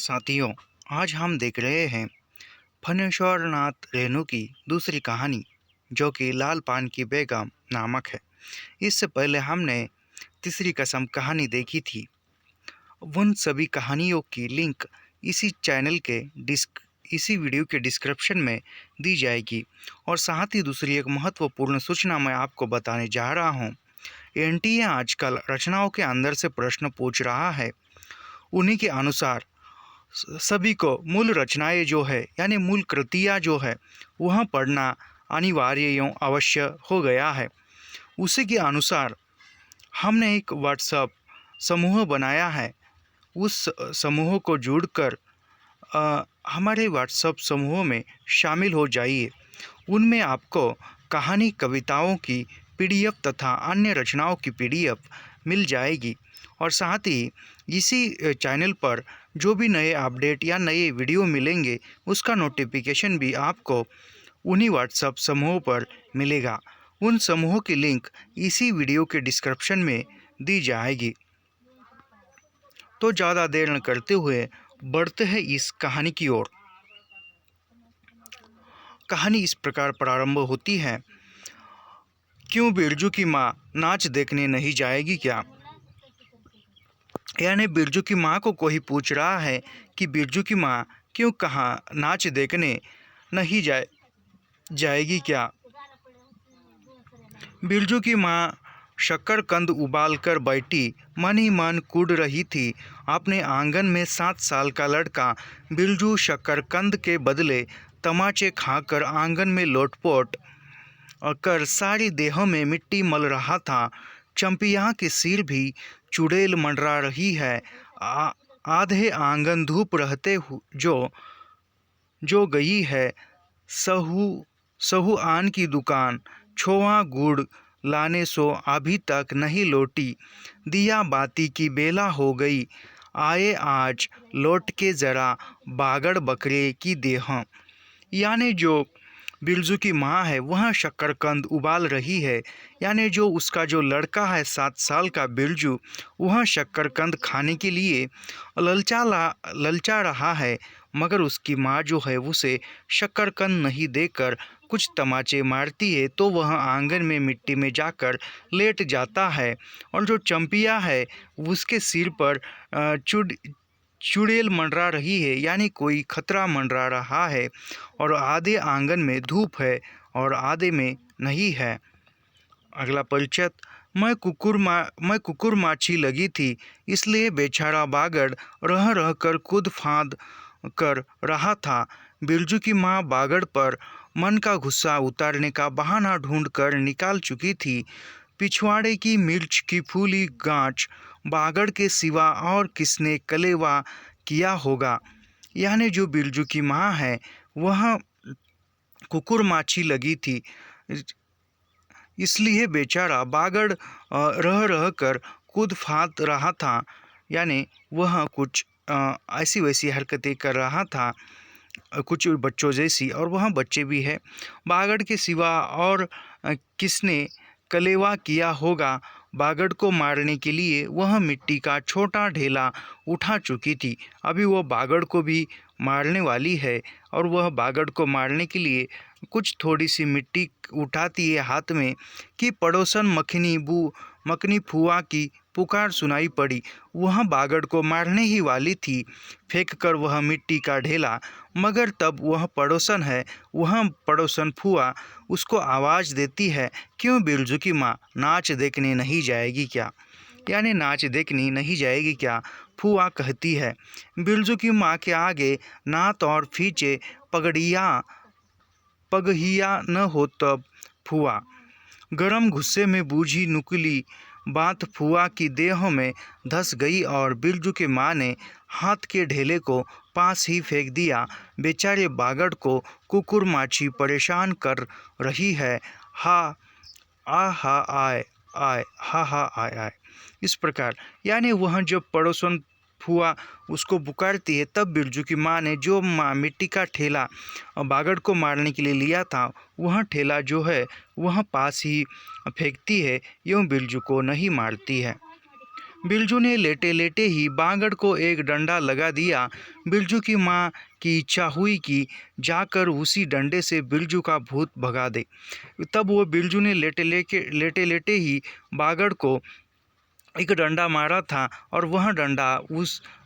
साथियों, आज हम देख रहे हैं फणेश्वर नाथ रेणु की दूसरी कहानी, जो कि लाल पान की बेगम नामक है। इससे पहले हमने तीसरी कसम कहानी देखी थी। उन सभी कहानियों की लिंक इसी चैनल के इसी वीडियो के डिस्क्रिप्शन में दी जाएगी। और साथ ही दूसरी एक महत्वपूर्ण सूचना मैं आपको बताने जा रहा हूँ। एनटीए आजकल रचनाओं के अंदर से प्रश्न पूछ रहा है। उन्हीं के अनुसार सभी को मूल रचनाएं जो है यानी मूल कृतियाँ जो है वह पढ़ना अनिवार्य एवं अवश्य हो गया है। उसी के अनुसार हमने एक व्हाट्सएप समूह बनाया है। उस समूह को जोड़कर हमारे व्हाट्सएप समूह में शामिल हो जाइए। उनमें आपको कहानी कविताओं की पीडीएफ तथा अन्य रचनाओं की पीडीएफ मिल जाएगी। और साथ ही इसी चैनल पर जो भी नए अपडेट या नए वीडियो मिलेंगे उसका नोटिफिकेशन भी आपको उन्हीं व्हाट्सएप समूह पर मिलेगा। उन समूह की लिंक इसी वीडियो के डिस्क्रिप्शन में दी जाएगी। तो ज़्यादा देर न करते हुए बढ़ते हैं इस कहानी की ओर। कहानी इस प्रकार प्रारंभ होती है। क्यों बिरजू की माँ नाच देखने नहीं जाएगी क्या? यानी बिरजू की माँ को कोई पूछ रहा है कि बिरजू की माँ क्यों कहाँ नाच देखने नहीं जाएगी क्या? बिरजू की माँ शक्करकंद उबाल कर बैठी मन ही मन कूद रही थी। अपने आंगन में 7 साल का लड़का बिरजू शक्करकंद के बदले तमाचे खाकर आंगन में लोटपोट कर सारी देह में मिट्टी मल रहा था। चंपिया की सिर भी चुड़ैल मंडरा रही है। आधे आंगन धूप रहते जो गई है सहू आन की दुकान, छोवा गुड़ लाने सो अभी तक नहीं लौटी। दिया बाती की बेला हो गई, आए आज लौट के जरा बागड़ बकरे की देह। यानी जो बिरजू की माँ है वह शक्करकंद उबाल रही है। यानी जो उसका जो लड़का है 7 साल का बिरजू, वह शक्करकंद खाने के लिए ललचा रहा है। मगर उसकी माँ जो है उसे शक्करकंद नहीं देकर कुछ तमाचे मारती है तो वह आंगन में मिट्टी में जाकर लेट जाता है। और जो चंपिया है उसके सिर पर चुड़ैल मंडरा रही है, यानी कोई खतरा मंडरा रहा है। और आधे आंगन में धूप है और आधे में नहीं है। अगला परिचित। मैं कुकुर माछी लगी थी, इसलिए बेचारा बागड़ रह रह कर कूद फांद कर रहा था। बिरजू की माँ बागड़ पर मन का गुस्सा उतारने का बहाना ढूंढ कर निकाल चुकी थी। पिछवाड़े की मिर्च की फूली गांच बागड़ के सिवा और किसने कलेवा किया होगा। यानी जो बिरजू की माँ है वह कुकुर माछी लगी थी, इसलिए बेचारा बागड़ रह रह कर कूद फांद रहा था। यानी वह कुछ ऐसी वैसी हरकतें कर रहा था, कुछ बच्चों जैसी, और वह बच्चे भी है। बागड़ के सिवा और किसने कलेवा किया होगा। बागड़ को मारने के लिए वह मिट्टी का छोटा ढेला उठा चुकी थी। अभी वह बागड़ को भी मारने वाली है और वह बागड़ को मारने के लिए कुछ थोड़ी सी मिट्टी उठाती है हाथ में कि पड़ोसन मखनी फुआ की पुकार सुनाई पड़ी। वह बागड़ को मारने ही वाली थी, फेंक कर वह मिट्टी का ढेला। मगर तब वह पड़ोसन फुआ उसको आवाज़ देती है, क्यों बिरजू की माँ नाच देखने नहीं जाएगी क्या? यानी नाच देखने नहीं जाएगी क्या? फुआ कहती है। बिरजू की माँ के आगे नात और फीचे पगहिया न हो तब फुआ। गरम गुस्से में बूझी नुकीली बात फुआ की देह में धस गई और बिरजू के माँ ने हाथ के ढेले को पास ही फेंक दिया। बेचारे बागड़ को कुकुर माछी परेशान कर रही है। हा आए हा आए आए, इस प्रकार। यानी वह जब पड़ोसन फुआ उसको पुकारती है तब बिरजू की माँ ने जो मिट्टी का ठेला बागड़ को मारने के लिए लिया था वह ठेला जो है वह पास ही फेंकती है, यूँ बिरजू को नहीं मारती है। बिरजू ने लेटे लेटे ही बांगड़ को एक डंडा लगा दिया। बिरजू की माँ की इच्छा हुई कि जाकर उसी डंडे से बिरजू का भूत भगा दे। तब वो बिरजू ने लेटे लेटे ही बांगड़ को एक डंडा मारा था और वह डंडा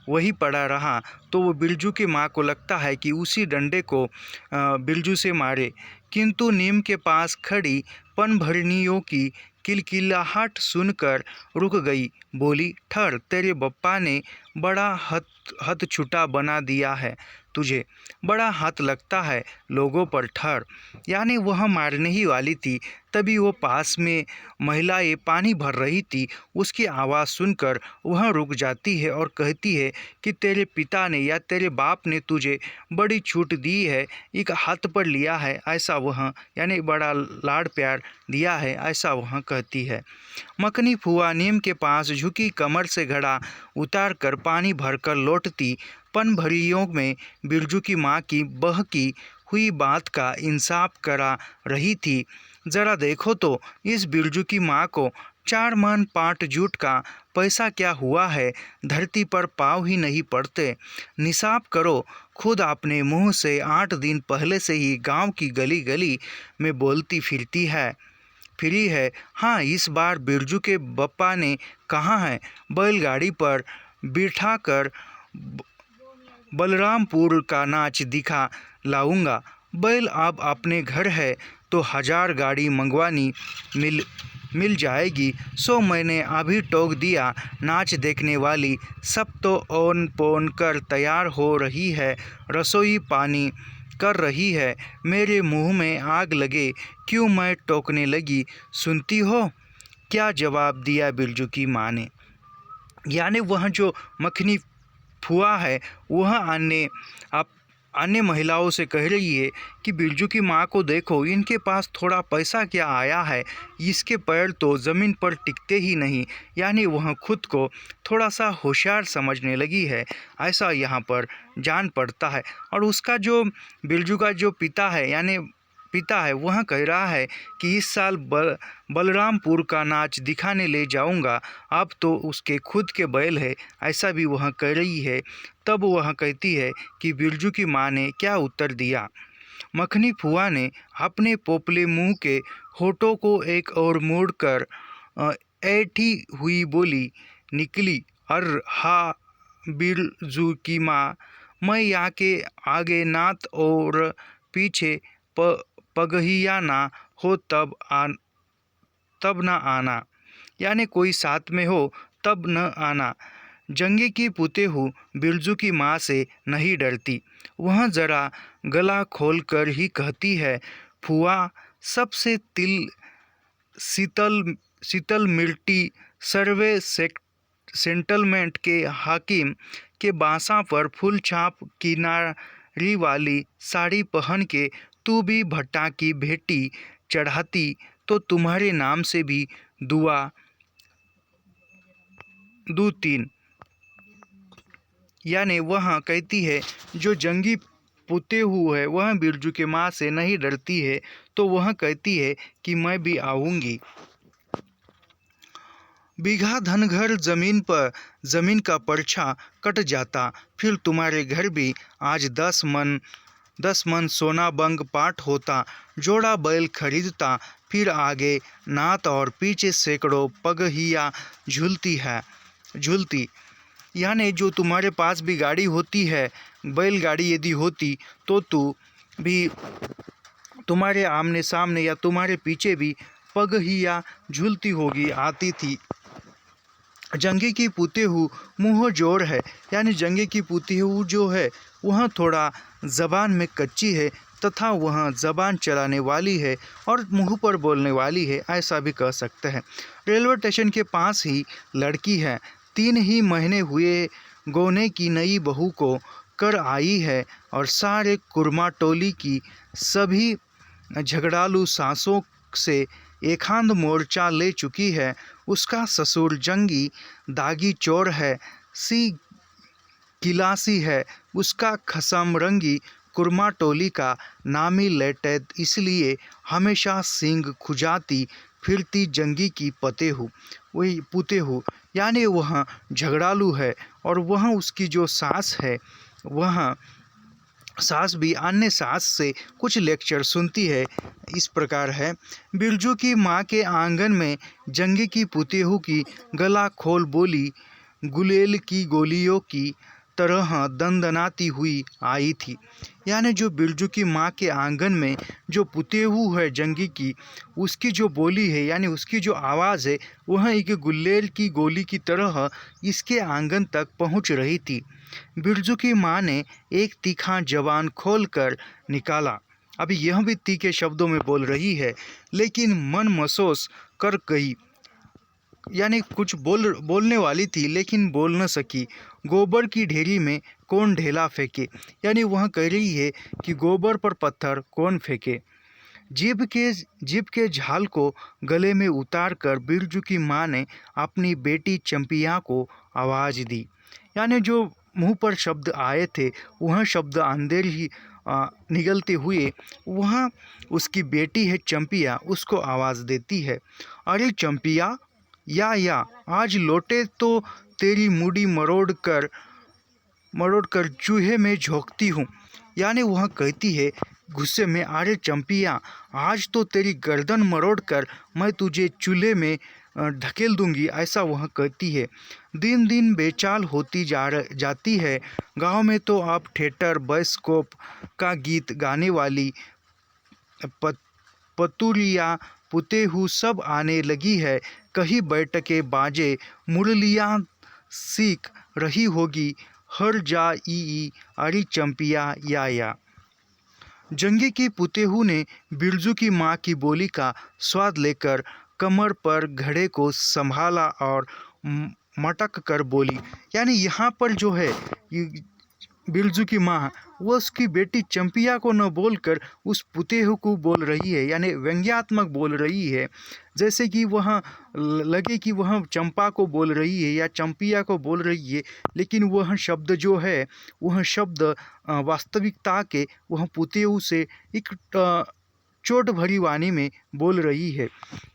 वही पड़ा रहा। तो वो बिरजू की माँ को लगता है कि उसी डंडे को बिरजू से मारे, किंतु नीम के पास खड़ी पनभरणियों की किलकिलाहट सुनकर रुक गई। बोली, ठहर, तेरे बप्पा ने बड़ा हथछुटा बना दिया है तुझे, बड़ा हाथ लगता है लोगों पर, ठहर। यानी वह मारने ही वाली थी। तभी वो पास में महिलाएं पानी भर रही थी। उसकी आवाज़ सुनकर वह रुक जाती है और कहती है कि तेरे पिता ने या तेरे बाप ने तुझे बड़ी छूट दी है, एक हाथ पर लिया है, ऐसा वह, यानी बड़ा लाड़ प्यार दिया है, ऐसा वह कहती है। मखनी फुआ नीम के पास झुकी कमर से घड़ा उतार कर पानी भरकर लौटती पनभरियों में बिरजू की माँ की बहकी हुई बात का इंसाफ करा रही थी। जरा देखो तो इस बिरजू की माँ को 4 मन 5 जूट का पैसा क्या हुआ है, धरती पर पाँव ही नहीं पड़ते। निसाब करो, खुद अपने मुंह से 8 दिन पहले से ही गांव की गली गली में बोलती फिरी है। हाँ, इस बार बिरजू के बप्पा ने कहा है, बैलगाड़ी पर बिठाकर बलरामपुर का नाच दिखा लाऊंगा। बैल अब अपने घर है तो 1000 गाड़ी मंगवानी मिल जाएगी। सो मैंने अभी टोक दिया। नाच देखने वाली सब तो ओन पोन कर तैयार हो रही है, रसोई पानी कर रही है। मेरे मुंह में आग लगे, क्यों मैं टोकने लगी, सुनती हो? क्या जवाब दिया बिरजू की माँ ने। यानी वह जो मखनी फुआ है वह अन्य महिलाओं से कह रही है कि बिरजू की माँ को देखो, इनके पास थोड़ा पैसा क्या आया है, इसके पैर तो ज़मीन पर टिकते ही नहीं। यानी वह खुद को थोड़ा सा होशियार समझने लगी है, ऐसा यहाँ पर जान पड़ता है। और उसका जो बिरजू का जो पिता है वह कह रहा है कि इस साल बलरामपुर का नाच दिखाने ले जाऊंगा। अब तो उसके खुद के बैल है, ऐसा भी वह कह रही है। तब वह कहती है कि बिरजू की माँ ने क्या उत्तर दिया। मखनी फुआ ने अपने पोपले मुंह के होठों को एक और मोड़कर ऐठी हुई बोली निकली, अर हा बिरजू की माँ, मैं यहाँ के आगे नात और पीछे पगहिया ना हो तब न आना। यानी कोई साथ में हो तब न आना। जंगी की पुतेहू बिरजू की माँ से नहीं डरती। वह जरा गला खोलकर ही कहती है, फुआ, सबसे शीतल मिट्टी सर्वे सेटलमेंट के हाकिम के बासा पर फूल छाप किनारी वाली साड़ी पहन के तू भी भट्टा की भेटी चढ़ाती तो तुम्हारे नाम से भी दुआ दू 3। यानी वह कहती है जो जंगी पुतेहू है वह बिरजू के माँ से नहीं डरती है, तो वह कहती है कि मैं भी आऊँगी। बीघा धनघर जमीन का पर्चा कट जाता, फिर तुम्हारे घर भी आज 10 मन सोना बंग पाठ होता। जोड़ा बैल खरीदता, फिर आगे नात और पीछे सैकड़ों पगहिया झूलती। यानी जो तुम्हारे पास भी गाड़ी होती है, बैलगाड़ी यदि होती, तो तू भी तुम्हारे आमने सामने या तुम्हारे पीछे भी पगहिया झूलती होगी, आती थी। जंगी की पुतेहू मुँह जोर है। यानी जंगी की पुतेहू जो है वह थोड़ा ज़बान में कच्ची है तथा वह ज़बान चलाने वाली है और मुँह पर बोलने वाली है, ऐसा भी कह सकते हैं। रेलवे स्टेशन के पास ही लड़की है, 3 ही महीने हुए गोने की नई बहू को कर आई है और सारे कुरमा टोली की सभी झगड़ालू सासों से एक हाथ मोर्चा ले चुकी है। उसका ससुर जंगी दागी चोर है, सी गिलासी है। उसका खसम रंगी कुरमा टोली का नामी लेटेद, इसलिए हमेशा सींग खुजाती फिरती जंगी की पुतेहू। यानी वह झगड़ालू है और वह उसकी जो सास है वह सास भी अन्य सास से कुछ लेक्चर सुनती है। इस प्रकार है। बिरजू की माँ के आंगन में जंगी की पुतेहू की गला खोल बोली गुलेल की गोलियों की तरह दंदनाती हुई आई थी। यानी जो बिरजू की माँ के आंगन में जो पुतेहू है जंगी की, उसकी जो बोली है यानी उसकी जो आवाज़ है वह एक गुलेल की गोली की तरह इसके आंगन तक पहुँच रही थी। बिरजू की माँ ने एक तीखा जबान खोलकर निकाला। अभी यह भी तीखे शब्दों में बोल रही है, लेकिन मन महसूस कर गई, यानी कुछ बोलने वाली थी लेकिन बोल न सकी। गोबर की ढेरी में कौन ढेला फेंके, यानी वह कह रही है कि गोबर पर पत्थर कौन फेंके। जीभ के झाल को गले में उतार कर बिरजू की माँ ने अपनी बेटी चंपिया को आवाज़ दी। यानी जो मुंह पर शब्द आए थे वह शब्द अंदर ही निगलते हुए वह उसकी बेटी है चंपिया उसको आवाज़ देती है, अरे चंपिया, या आज लौटे तो तेरी मुड़ी मरोड़ कर चूहे में झोंकती हूँ। यानी वह कहती है गुस्से में, अरे चंपिया, आज तो तेरी गर्दन मरोड़ कर मैं तुझे चूल्हे में धकेल दूंगी, ऐसा वह कहती है। दिन दिन बेचाल होती जाती है। गांव में तो अब थिएटर बायोस्कोप का गीत गाने वाली पतुरिया पुतेहू सब आने लगी है। कहीं बैठके बाजे मुरलियाँ सीख रही होगी, हर जा ई अरी चंपिया या। जंगी की पुतेहू ने बिरजू की माँ की बोली का स्वाद लेकर कमर पर घड़े को संभाला और मटक कर बोली। यानी यहाँ पर जो है बिरजू की माँ वो उसकी बेटी चंपिया को न बोलकर उस पुतेहू को बोल रही है, यानी व्यंग्यात्मक बोल रही है, जैसे कि वह लगे कि वह चंपा को बोल रही है या चंपिया को बोल रही है, लेकिन वह शब्द जो है वह शब्द वास्तविकता के वह पुतेहू से एक चोट भरी वाणी में बोल रही है।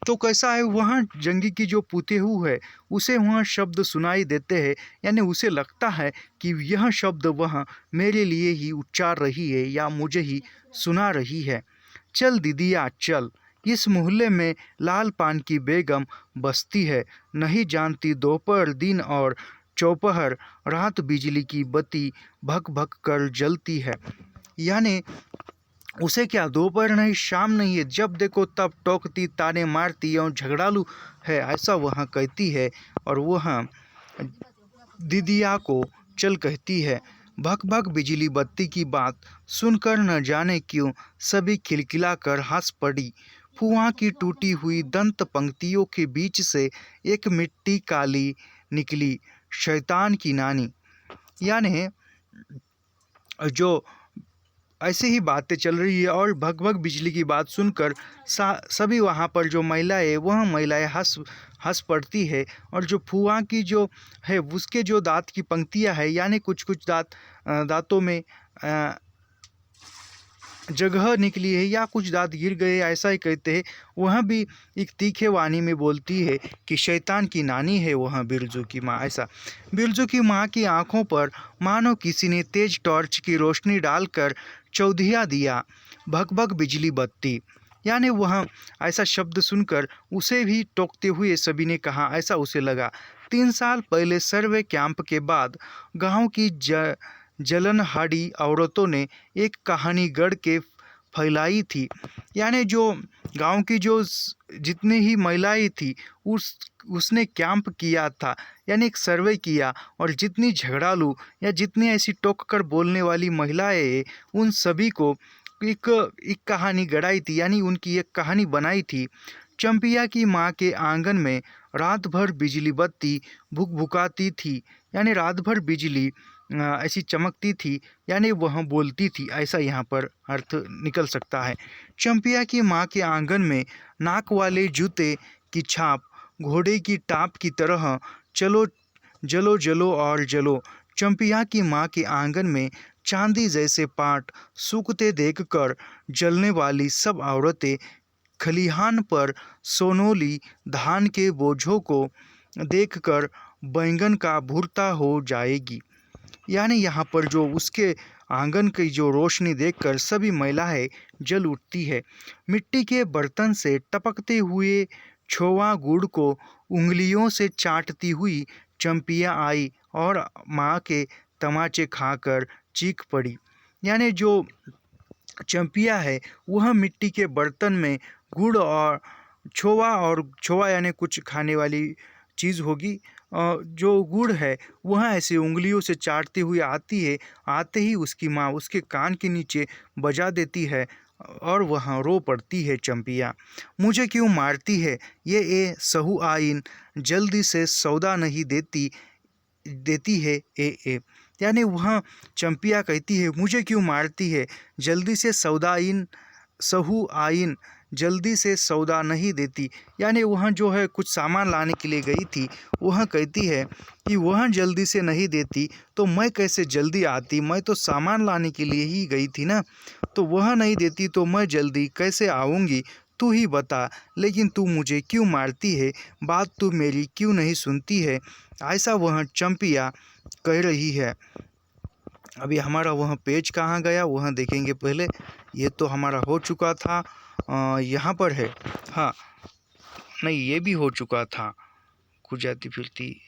तो कैसा है, वहाँ जंगी की जो पुतेहू है उसे वह शब्द सुनाई देते हैं, यानी उसे लगता है कि यह शब्द वह मेरे लिए ही उच्चार रही है या मुझे ही सुना रही है। चल दीदिया चल, इस मोहल्ले में लाल पान की बेगम बसती है, नहीं जानती दोपहर दिन और चौपहर रात बिजली की बत्ती भक भक कर जलती है। यानी उसे क्या दोपहर नहीं शाम नहीं है, जब देखो तब टोकती ताने मारती और झगड़ालू है, ऐसा वह कहती है। और वह दीदिया को चल कहती है। भक भक बिजली बत्ती की बात सुनकर न जाने क्यों सभी खिलखिला कर हंस पड़ी। फुआ की टूटी हुई दंत पंक्तियों के बीच से एक मिट्टी काली निकली, शैतान की नानी। यानी जो ऐसे ही बातें चल रही है और भग भग बिजली की बात सुनकर सभी वहाँ पर जो महिलाएं वह महिलाएं हंस पड़ती है। और जो फुआ की जो है उसके जो दांत की पंक्तियाँ है, यानी कुछ कुछ दांतों में जगह निकली है या कुछ दांत गिर गए, ऐसा ही कहते हैं। वह भी एक तीखे वाणी में बोलती है कि शैतान की नानी है वह बिरजू की माँ। ऐसा बिरजू की माँ की आंखों पर मानो किसी ने तेज टॉर्च की रोशनी डालकर चौधिया दिया। भग भग बिजली बत्ती, यानी वह ऐसा शब्द सुनकर उसे भी टोकते हुए सभी ने कहा, ऐसा उसे लगा। 3 साल पहले सर्वे कैंप के बाद गांव की जलनहाड़ी औरतों ने एक कहानी गढ़ के फैलाई थी। यानी जो गांव की जो जितनी ही महिलाएं थी उसने कैंप किया था, यानी एक सर्वे किया, और जितनी झगड़ालू या जितनी ऐसी टोक कर बोलने वाली महिलाएं उन सभी को एक कहानी गढ़ाई थी, यानी उनकी एक कहानी बनाई थी। चंपिया की माँ के आंगन में रात भर बिजली बत्ती भुकभुकाती थी, यानी रात भर बिजली ऐसी चमकती थी, यानी वह बोलती थी, ऐसा यहाँ पर अर्थ निकल सकता है। चंपिया की माँ के आंगन में नाक वाले जूते की छाप घोड़े की टाप की तरह चलो जलो जलो और जलो। चंपिया की माँ के आंगन में चांदी जैसे पाट सूखते देखकर जलने वाली सब औरतें खलिहान पर सोनोली धान के बोझों को देखकर बैंगन का भुर्ता हो जाएगी। यानी यहाँ पर जो उसके आंगन की जो रोशनी देखकर सभी महिलाएं जल उठती है। मिट्टी के बर्तन से टपकते हुए छोवा गुड़ को उंगलियों से चाटती हुई चंपिया आई और माँ के तमाचे खाकर चीख पड़ी। यानी जो चंपिया है वह मिट्टी के बर्तन में गुड़ और छोवा यानी कुछ खाने वाली चीज़ होगी, जो गुड़ है वह ऐसे उंगलियों से चाटती हुई आती है। आते ही उसकी माँ उसके कान के नीचे बजा देती है और वह रो पड़ती है। चंपिया, मुझे क्यों मारती है? ये सहु आइन जल्दी से सौदा नहीं देती है। ए यानी वह चंपिया कहती है, मुझे क्यों मारती है? जल्दी से सहु आइन जल्दी से सौदा नहीं देती। यानी वह जो है कुछ सामान लाने के लिए गई थी, वह कहती है कि वह जल्दी से नहीं देती तो मैं कैसे जल्दी आती? मैं तो सामान लाने के लिए ही गई थी ना, तो वह नहीं देती तो मैं जल्दी कैसे आऊँगी? तू ही बता, लेकिन तू मुझे क्यों मारती है? बात तू मेरी क्यों नहीं सुनती है? ऐसा वह चंपिया कह रही है। अभी हमारा वह पेज कहाँ गया वह देखेंगे पहले। ये तो हमारा हो चुका था, यहाँ पर है। हाँ नहीं, ये भी हो चुका था। कुछ जाती फिरती,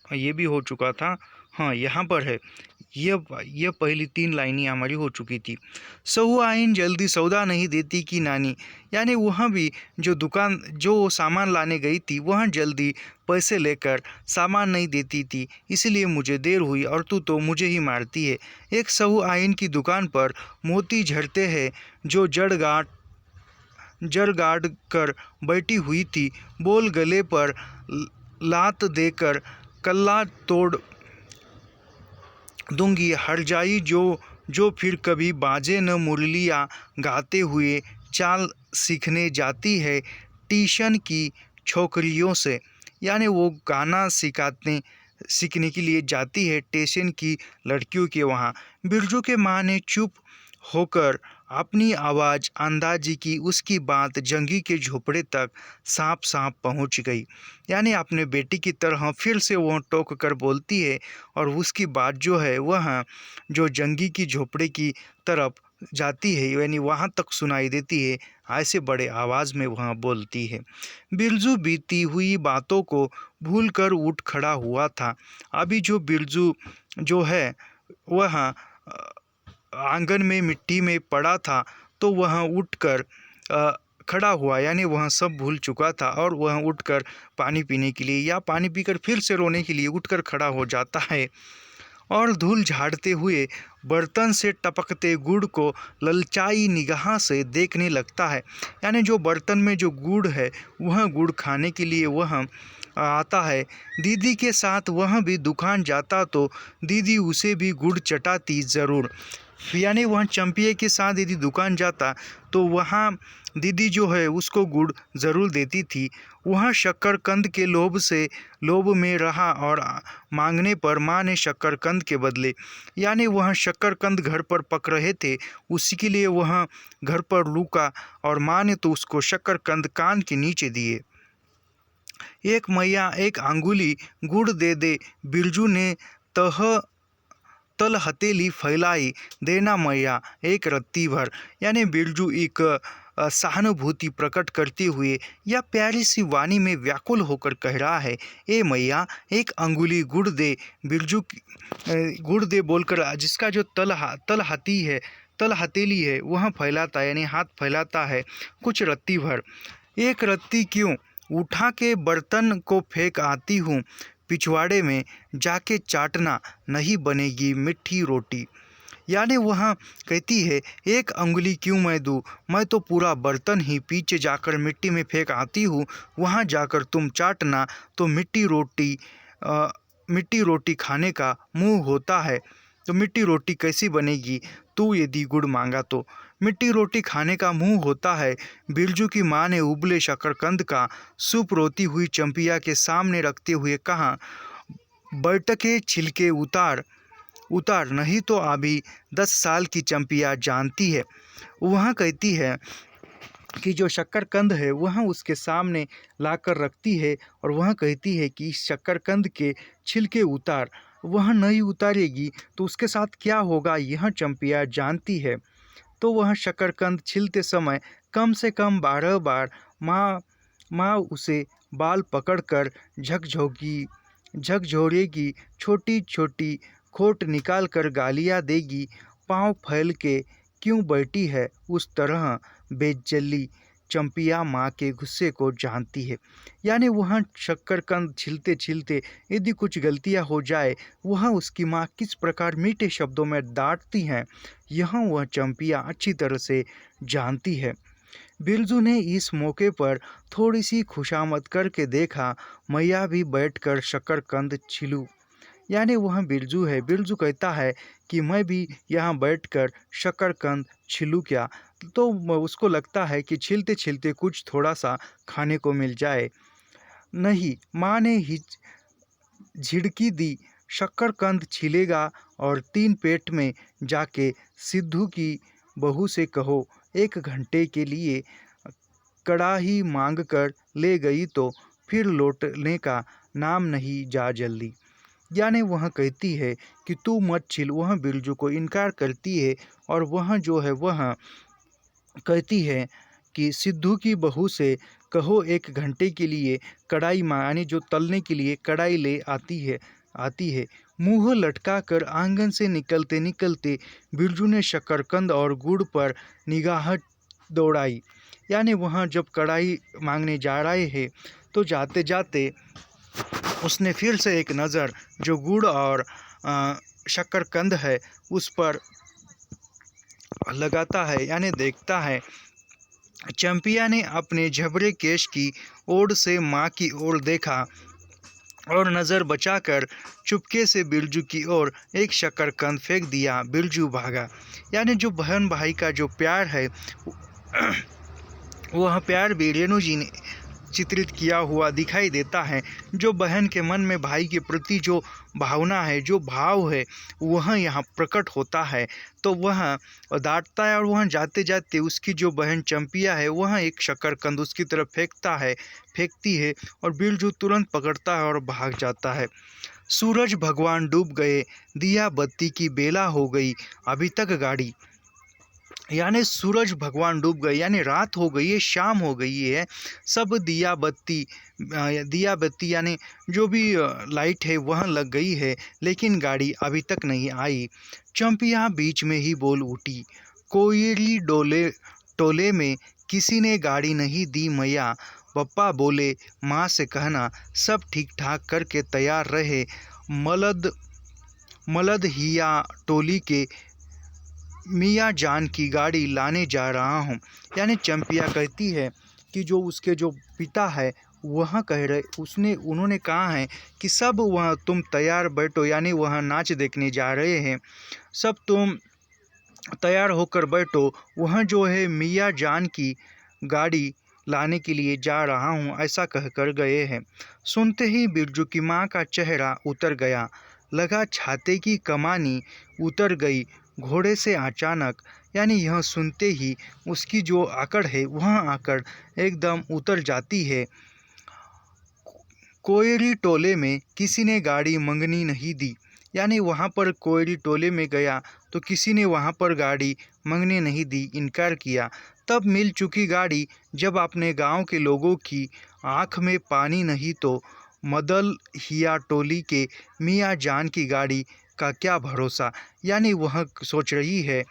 ये भी हो चुका था। हाँ यहाँ पर है। ये पहली 3 लाइनें हमारी हो चुकी थी। सहु आइन जल्दी सौदा नहीं देती कि नानी। यानी वह भी जो सामान लाने गई थी वह जल्दी पैसे लेकर सामान नहीं देती थी, इसलिए मुझे देर हुई और तू तो मुझे ही मारती है। एक सहु आइन की दुकान पर मोती झड़ते हैं जो जड़ गाड़ कर बैठी हुई थी। बोल गले पर लात देकर कल्ला तोड़ दूंगी। हरजाई जो फिर कभी बाजे न मुरलियाँ गाते हुए चाल सीखने जाती है ट्यूशन की छोकरियों से। यानी वो गाना सीखने के लिए जाती है ट्यूशन की लड़कियों के वहाँ। बिरजू के माँ ने चुप होकर अपनी आवाज़ अंदाजी की। उसकी बात जंगी के झोपड़े तक सांप सांप पहुँच गई। यानी अपने बेटी की तरह फिर से वह टोक कर बोलती है और उसकी बात जो है वह जो जंगी की झोपड़े की तरफ जाती है, यानी वहाँ तक सुनाई देती है। ऐसे बड़े आवाज़ में वह बोलती है। बिरजू बीती हुई बातों को भूलकर उठ खड़ा हुआ था। अभी जो बिरजू जो है वह आंगन में मिट्टी में पड़ा था, तो वह उठकर खड़ा हुआ। यानी वह सब भूल चुका था और वह उठकर पानी पीने के लिए या पानी पीकर फिर से रोने के लिए उठकर खड़ा हो जाता है और धूल झाड़ते हुए बर्तन से टपकते गुड़ को ललचाई निगाह से देखने लगता है। यानी जो बर्तन में जो गुड़ है वह गुड़ खाने के लिए वह आता है। दीदी के साथ वह भी दुकान जाता तो दीदी उसे भी गुड़ चटाती ज़रूर। यानी वह चंपिया के साथ यदि दुकान जाता तो वहाँ दीदी जो है उसको गुड़ ज़रूर देती थी। वह शक्करकंद के लोभ में रहा और मांगने पर माँ ने शक्करकंद के बदले, यानी वह शक्करकंद घर पर पक रहे थे, उसी के लिए वह घर पर रुका और माँ ने तो उसको शक्करकंद कान के नीचे दिए। एक मैया एक अंगुली गुड़ दे बिरजू ने तल हथेली फैलाई, देना मैया एक रत्ती भर। यानी बिरजू एक सहानुभूति प्रकट करते हुए या प्यारी सी वाणी में व्याकुल होकर कह रहा है, ए मैया एक अंगुली गुड़ दे। बिरजू गुड़ दे बोलकर जिसका जो तल हथेली है वह फैलाता, यानी हाथ फैलाता है कुछ रत्ती भर। एक रत्ती क्यों, उठा के बर्तन को फेंक आती हूँ, पिछवाड़े में जाके चाटना, नहीं बनेगी मीठी रोटी। यानी वह कहती है एक अंगुली क्यों मैं दूँ, मैं तो पूरा बर्तन ही पीछे जाकर मिट्टी में फेंक आती हूँ, वहाँ जाकर तुम चाटना तो मिट्टी रोटी खाने का मुँह होता है। तो मिट्टी रोटी कैसी बनेगी, तू यदि गुड़ मांगा तो मिट्टी रोटी खाने का मुँह होता है। बिरजू की माँ ने उबले शकरकंद का सूप रोती हुई चंपिया के सामने रखते हुए कहा, बैठके छिलके उतार नहीं तो अभी 10 साल की चंपिया जानती है। वह कहती है कि जो शक्करकंद है वह उसके सामने लाकर रखती है और वह कहती है कि इस शक्करकंद के छिलके उतार। वह नहीं उतारेगी तो उसके साथ क्या होगा यह चंपिया जानती है। तो वह शकरकंद छीलते समय कम से कम 12 बार माँ माँ उसे बाल पकड़कर झकझोरेगी, छोटी छोटी खोट निकाल कर गालियाँ देगी। पाँव फैल के क्यों बैठी है उस तरह बेजल्ली। चंपिया माँ के गुस्से को जानती है। यानी वह शक्करकंद छीलते छीलते यदि कुछ गलतियाँ हो जाए वह उसकी माँ किस प्रकार मीठे शब्दों में डांटती हैं, यह वह चंपिया अच्छी तरह से जानती है। बिरजू ने इस मौके पर थोड़ी सी खुशामद करके देखा, मैया भी बैठकर शकरकंद छीलूं। यानी वह बिरजू है। बिरजू कहता है कि मैं भी यहाँ बैठकर शकरकंद छीलूं क्या। तो उसको लगता है कि छीलते छीलते कुछ थोड़ा सा खाने को मिल जाए। नहीं, माँ ने ही झिड़की दी, शक्करकंद छिलेगा और 3 पेट में जाके सिद्धू की बहू से कहो 1 घंटे के लिए कड़ाही मांग कर ले गई तो फिर लौटने का नाम नहीं जा जल्दी। यानी वह कहती है कि तू मत छिल। वह बिरजू को इनकार करती है और वह जो है वह कहती है कि सिद्धू की बहू से कहो 1 घंटे के लिए कढ़ाई यानी जो तलने के लिए कढ़ाई ले आती है। मुँह लटका कर आंगन से निकलते निकलते बिरजू ने शकरकंद और गुड़ पर निगाह दौड़ाई। यानी वह जब कढ़ाई मांगने जा रहे हैं तो जाते जाते उसने फिर से एक नज़र जो गुड़ और शकरकंद है उस पर लगाता है, यानी देखता है। चंपिया ने अपने झबरे केश की ओर से माँ की ओर देखा और नज़र बचाकर चुपके से बिरजू की ओर एक शकरकंद फेंक दिया। बिरजू भागा। यानी जो बहन भाई का जो प्यार है वह प्यार भी रेणु जी ने चित्रित किया हुआ दिखाई देता है। जो बहन के मन में भाई के प्रति जो भावना है, जो भाव है, वह यहाँ प्रकट होता है। तो वह डांटता है और वह जाते जाते उसकी जो बहन चंपिया है वह एक शकरकंद उसकी तरफ फेंकती है और बिरजू तुरंत पकड़ता है और भाग जाता है। सूरज भगवान डूब गए, दिया बत्ती की बेला हो गई, अभी तक गाड़ी। यानी सूरज भगवान डूब गए, यानी रात हो गई है, शाम हो गई है। सब दिया बत्ती यानी जो भी लाइट है वह लग गई है, लेकिन गाड़ी अभी तक नहीं आई। चंपिया बीच में ही बोल उठी, कोयली टोले में किसी ने गाड़ी नहीं दी मैया। पप्पा बोले माँ से कहना सब ठीक ठाक करके तैयार रहे, मलद हिया टोली के मियाँ जान की गाड़ी लाने जा रहा हूँ। यानी चंपिया कहती है कि जो उसके जो पिता है वह उन्होंने कहा है कि सब वह तुम तैयार बैठो, यानी वह नाच देखने जा रहे हैं, सब तुम तैयार होकर बैठो। वह जो है मियाँ जान की गाड़ी लाने के लिए जा रहा हूँ, ऐसा कहकर गए हैं। सुनते ही बिरजू की माँ का चेहरा उतर गया, लगा छाते की कमानी उतर गई घोड़े से अचानक। यानी यह सुनते ही उसकी जो आकड़ है वह आकड़ एकदम उतर जाती है। कोयरी टोले में किसी ने गाड़ी मंगनी नहीं दी। यानी वहाँ पर कोयरी टोले में गया तो किसी ने वहाँ पर गाड़ी मंगने नहीं दी, इनकार किया। तब मिल चुकी गाड़ी जब अपने गांव के लोगों की आँख में पानी नहीं तो मदल हिया टोली के मियाँ जान की गाड़ी का क्या भरोसा। यानी वह सोच रही है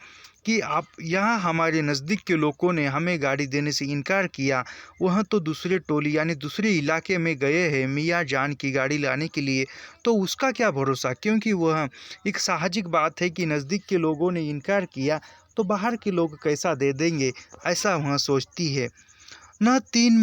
कि आप यहाँ हमारे नज़दीक के लोगों ने हमें गाड़ी देने से इनकार किया, वह तो दूसरे टोली यानी दूसरे इलाके में गए हैं मियाँ जान की गाड़ी लाने के लिए, तो उसका क्या भरोसा। क्योंकि वह एक सामाजिक बात है कि नज़दीक के लोगों ने इनकार किया तो बाहर के लोग कैसा दे देंगे, ऐसा वह सोचती है। न 3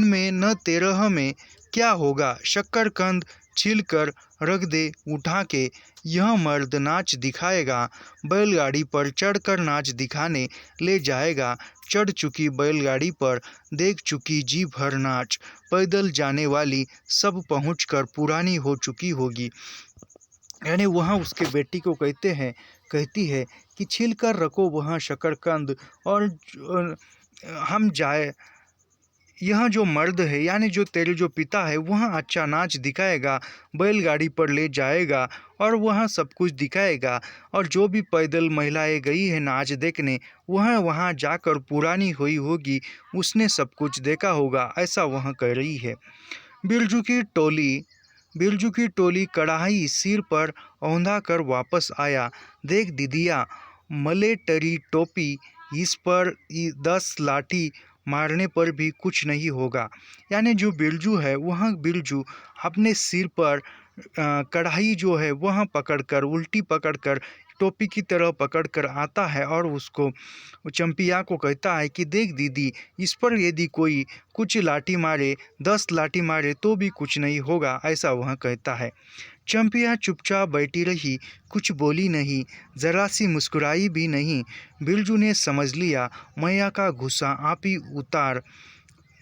में न 13 में क्या होगा, शक्करकंद छील कर रख दे उठा के, यह मर्द नाच दिखाएगा। बैलगाड़ी पर चढ़कर नाच दिखाने ले जाएगा। चढ़ चुकी बैलगाड़ी पर देख चुकी जी भर नाच, पैदल जाने वाली सब पहुंचकर पुरानी हो चुकी होगी। यानी वह उसके बेटी को कहती है कि छील कर रखो वह शकरकंद और हम जाए, यह जो मर्द है यानी जो तेरे जो पिता है वह अच्छा नाच दिखाएगा, बैलगाड़ी पर ले जाएगा और वह सब कुछ दिखाएगा। और जो भी पैदल महिलाएं गई है नाच देखने, वह वहां जाकर पुरानी हुई होगी, उसने सब कुछ देखा होगा, ऐसा वह कह रही है। बिरजू की टोली बिरजू की टोली कढ़ाई सिर पर औंधा कर वापस आया। देख दीदिया, मलेटरी टोपी, इस पर 10 लाठी मारने पर भी कुछ नहीं होगा। यानी जो बिरजू है वह बिरजू अपने सिर पर कढ़ाई जो है वह पकड़कर, उल्टी पकड़कर, टोपी की तरह पकड़कर आता है और उसको, चंपिया को कहता है कि देख दीदी, इस पर यदि कोई कुछ लाठी मारे, 10 लाठी मारे तो भी कुछ नहीं होगा, ऐसा वह कहता है। चंपिया चुपचाप बैठी रही, कुछ बोली नहीं, जरा सी मुस्कुराई भी नहीं। बिरजू ने समझ लिया मैया का गुस्सा आप ही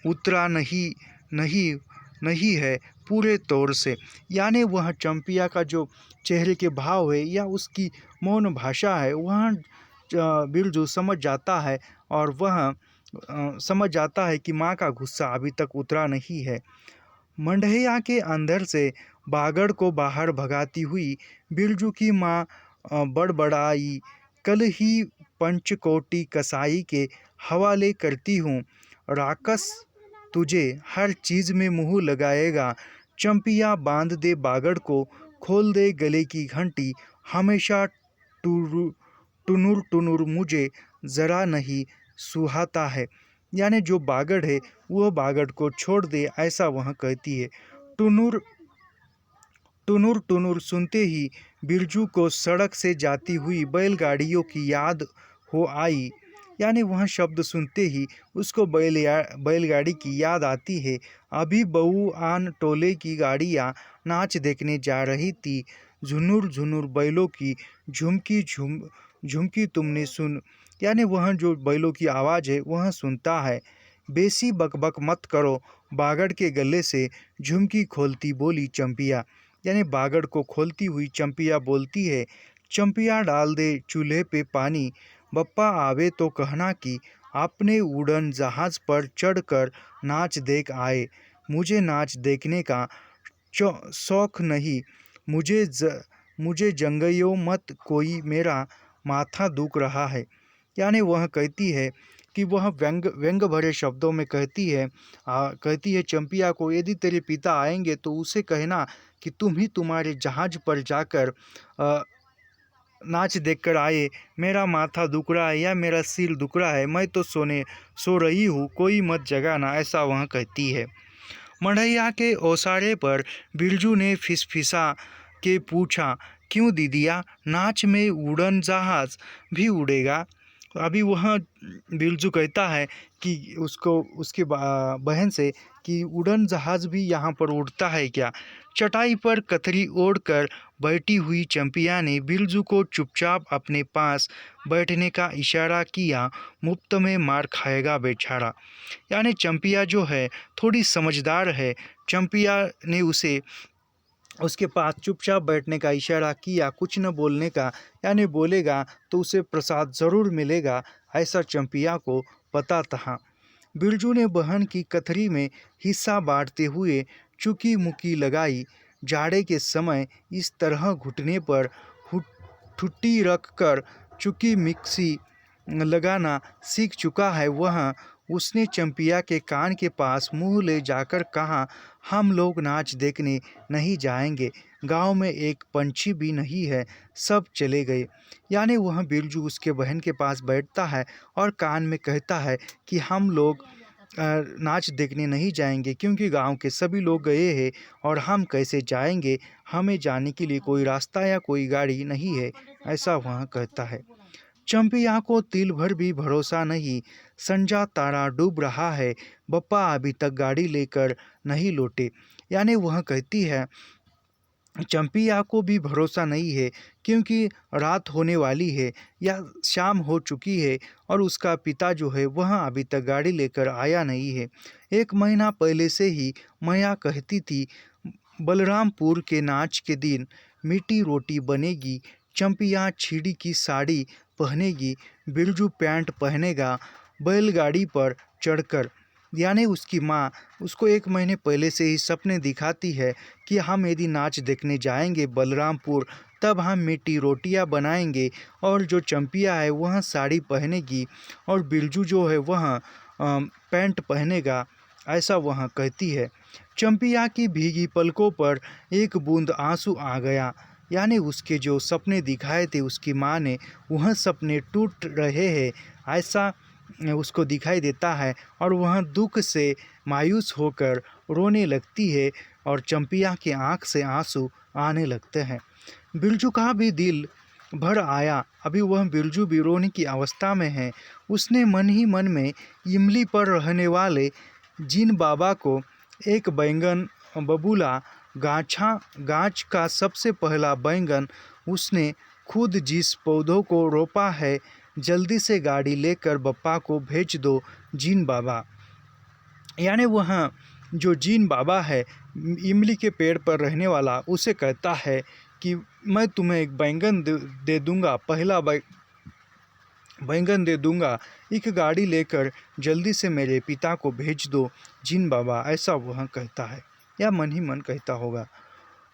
उतरा नहीं नहीं नहीं है पूरे तौर से। यानी वह चंपिया का जो चेहरे के भाव है या उसकी मौन भाषा है, वह बिरजू समझ जाता है और वह समझ जाता है कि माँ का गुस्सा अभी तक उतरा नहीं है। मंडैया के अंदर से बागड़ को बाहर भगाती हुई बिरजू की माँ बड़बड़ाई, कल ही पंचकोटी कसाई के हवाले करती हूँ, राकस तुझे हर चीज़ में मुँह लगाएगा। चंपिया बांध दे बागड़ को, खोल दे गले की घंटी, हमेशा टुनुर टुनुर मुझे ज़रा नहीं सुहाता है। यानी जो बागड़ है वह बागड़ को छोड़ दे, ऐसा वह कहती है। टुनुर टुनुर टुनुर सुनते ही बिरजू को सड़क से जाती हुई बैलगाड़ियों की याद हो आई। यानी वह शब्द सुनते ही उसको बैलगाड़ी की याद आती है। अभी बहू आन टोले की गाड़ियाँ नाच देखने जा रही थी। झुनुर झुनुर बैलों की झुमकी तुमने सुन। यानी वह जो बैलों की आवाज़ है वह सुनता है। बेसी बकबक मत करो, बागड़ के गले से झुमकी खोलती बोली चंपिया। यानी बागड़ को खोलती हुई चंपिया बोलती है, चंपिया डाल दे चूल्हे पे पानी, बप्पा आवे तो कहना कि आपने उड़न जहाज़ पर चढ़कर नाच देख आए। मुझे नाच देखने का शौक नहीं, मुझे जंगइयो मत, कोई मेरा माथा दुख रहा है। यानी वह कहती है कि वह व्यंग भरे शब्दों में कहती है चंपिया को, यदि तेरे पिता आएंगे तो उसे कहना कि तुम ही तुम्हारे जहाज पर जाकर नाच देखकर आए। मेरा माथा दुख रहा है या मेरा सिर दुख रहा है, मैं तो सो रही हूँ, कोई मत जगाना, ऐसा वह कहती है। मढ़ैया के ओसारे पर बिरजू ने फिसफिसा के पूछा, क्यों दीदिया, नाच में उड़न जहाज भी उड़ेगा? अभी वह बिरजू कहता है कि उसको उसके बहन से कि उड़न जहाज़ भी यहाँ पर उड़ता है क्या? चटाई पर कतरी ओढ़कर बैठी हुई चंपिया ने बिरजू को चुपचाप अपने पास बैठने का इशारा किया। मुफ्त में मार खाएगा बेचारा। यानी चंपिया जो है थोड़ी समझदार है। चंपिया ने उसके पास चुपचाप बैठने का इशारा किया, कुछ न बोलने का। यानी बोलेगा तो उसे प्रसाद ज़रूर मिलेगा, ऐसा चंपिया को पता था। बिरजू ने बहन की कथरी में हिस्सा बांटते हुए चुकी मुकी लगाई। जाड़े के समय इस तरह घुटने पर ठुट्टी रख कर चुकी मिक्सी लगाना सीख चुका है वह। उसने चंपिया के कान के पास मुंह ले जाकर कहा, हम लोग नाच देखने नहीं जाएंगे, गांव में एक पंछी भी नहीं है, सब चले गए। यानी वह बिरजू उसके बहन के पास बैठता है और कान में कहता है कि हम लोग नाच देखने नहीं जाएंगे क्योंकि गांव के सभी लोग गए हैं और हम कैसे जाएंगे, हमें जाने के लिए कोई रास्ता या कोई गाड़ी नहीं है, ऐसा वह कहता है। चंपिया को तिल भर भी भरोसा नहीं। संजा तारा डूब रहा है, बप्पा अभी तक गाड़ी लेकर नहीं लौटे। यानी वह कहती है, चंपिया को भी भरोसा नहीं है क्योंकि रात होने वाली है या शाम हो चुकी है और उसका पिता जो है वह अभी तक गाड़ी लेकर आया नहीं है। 1 महीना पहले से ही मैया कहती थी, बलरामपुर के नाच के दिन मीठी रोटी बनेगी, चंपिया छीड़ी की साड़ी पहनेगी, बिरजू पैंट पहनेगा, बैलगाड़ी पर चढ़कर। यानी उसकी माँ उसको 1 महीने पहले से ही सपने दिखाती है कि हम यदि नाच देखने जाएंगे बलरामपुर, तब हम मीठी रोटियां बनाएंगे और जो चंपिया है वह साड़ी पहनेगी और बिरजू जो है वह पैंट पहनेगा, ऐसा वह कहती है। चंपिया की भीगी पलकों पर एक बूंद आंसू आ गया। यानी उसके जो सपने दिखाए थे उसकी माँ ने, वह सपने टूट रहे हैं ऐसा उसको दिखाई देता है और वह दुख से मायूस होकर रोने लगती है और चंपिया की आंख से आंसू आने लगते हैं। बिरजू का भी दिल भर आया। अभी वह बिरजू भी रोने की अवस्था में है। उसने मन ही मन में इमली पर रहने वाले जीन बाबा को एक बैंगन बबूला गाछ का सबसे पहला बैंगन उसने खुद जिस पौधों को रोपा है, जल्दी से गाड़ी लेकर बप्पा को भेज दो जीन बाबा। यानी वह जो जीन बाबा है इमली के पेड़ पर रहने वाला, उसे कहता है कि मैं तुम्हें एक बैंगन दे दूंगा, पहला बैंगन दे दूंगा, एक गाड़ी लेकर जल्दी से मेरे पिता को भेज दो जीन बाबा, ऐसा वह कहता है या मन ही मन कहता होगा।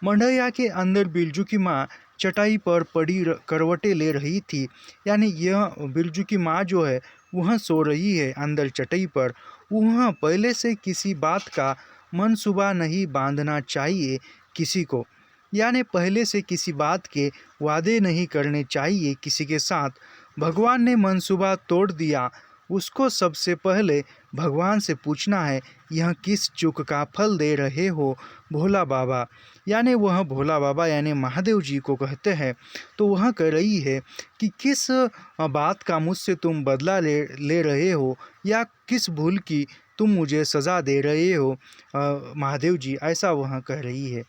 मंडैया के अंदर बिरजू की माँ चटाई पर पड़ी करवटें ले रही थी। यानी यह बिरजू की माँ जो है वह सो रही है अंदर चटाई पर। वह पहले से किसी बात का मनसूबा नहीं बांधना चाहिए किसी को, यानी पहले से किसी बात के वादे नहीं करने चाहिए किसी के साथ। भगवान ने मनसूबा तोड़ दिया, उसको सबसे पहले भगवान से पूछना है, यह किस चूक का फल दे रहे हो भोला बाबा। यानी वह भोला बाबा यानी महादेव जी को कहते हैं। तो वह कह रही है कि किस बात का मुझसे तुम बदला ले रहे हो या किस भूल की तुम मुझे सज़ा दे रहे हो महादेव जी, ऐसा वह कह रही है।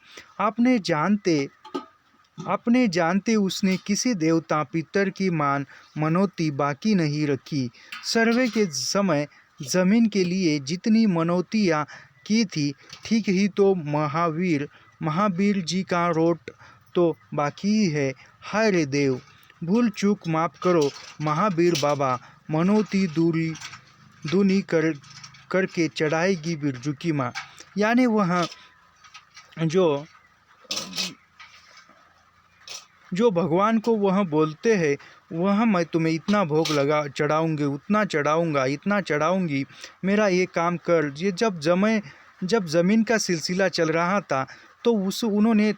अपने जानते उसने किसी देवता पितर की मनौती बाकी नहीं रखी। सर्वे के समय जमीन के लिए जितनी मनौतियाँ की थी, ठीक ही तो महावीर जी का रोट तो बाकी ही है। हाय रे देव, भूल चूक माफ़ करो महावीर बाबा, मनौती दूनी करके चढ़ाएगी बिरजू की माँ। यानी वह जो भगवान को वह बोलते हैं, वह मैं तुम्हें इतना भोग चढ़ाऊँगी, उतना चढ़ाऊँगा, इतना चढ़ाऊँगी, मेरा ये काम कर। ये जब ज़मीन का सिलसिला चल रहा था तो उन्होंने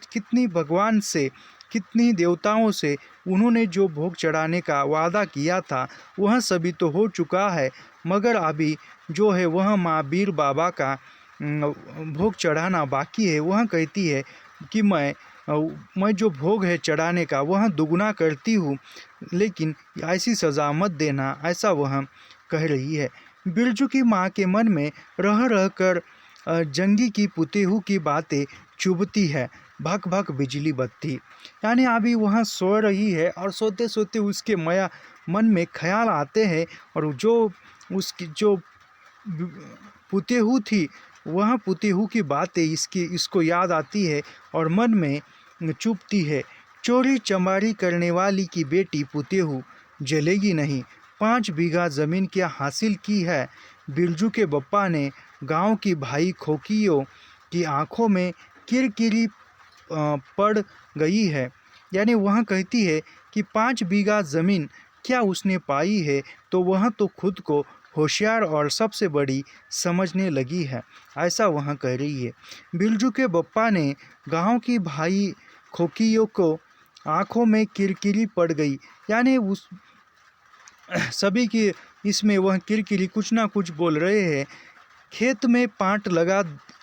भगवान से कितनी देवताओं से उन्होंने जो भोग चढ़ाने का वादा किया था वह सभी तो हो चुका है, मगर अभी जो है वह महावीर बाबा का भोग चढ़ाना बाकी है। वह कहती है कि मैं जो भोग है चढ़ाने का वह दुगना करती हूँ, लेकिन ऐसी सज़ा मत देना, ऐसा वह कह रही है। बिरजू की माँ के मन में रह कर जंगी की पुतेहू की बातें चुभती है। भक भक बिजली बत्ती। यानी अभी वह सो रही है और सोते सोते उसके मन में ख्याल आते हैं और जो उसकी जो पुतेहू थी वह पुतेहू की बातें इसको याद आती है और मन में चुभती है। चोरी चमारी करने वाली की बेटी पुतेहू जलेगी नहीं। 5 बीघा ज़मीन क्या हासिल की है। बिरजू के बप्पा ने गांव की भाई खोकियों की आंखों में किरकिरी पड़ गई है। यानी वह कहती है कि 5 बीघा ज़मीन क्या उसने पाई है, तो वह तो खुद को होशियार और सबसे बड़ी समझने लगी है, ऐसा वह कह रही है। बिरजू के बप्पा ने गांव की भाई खोकियों को आंखों में किरकिरी पड़ गई। यानी उस सभी की इसमें वह किरकिरी कुछ ना कुछ बोल रहे हैं। खेत में पाट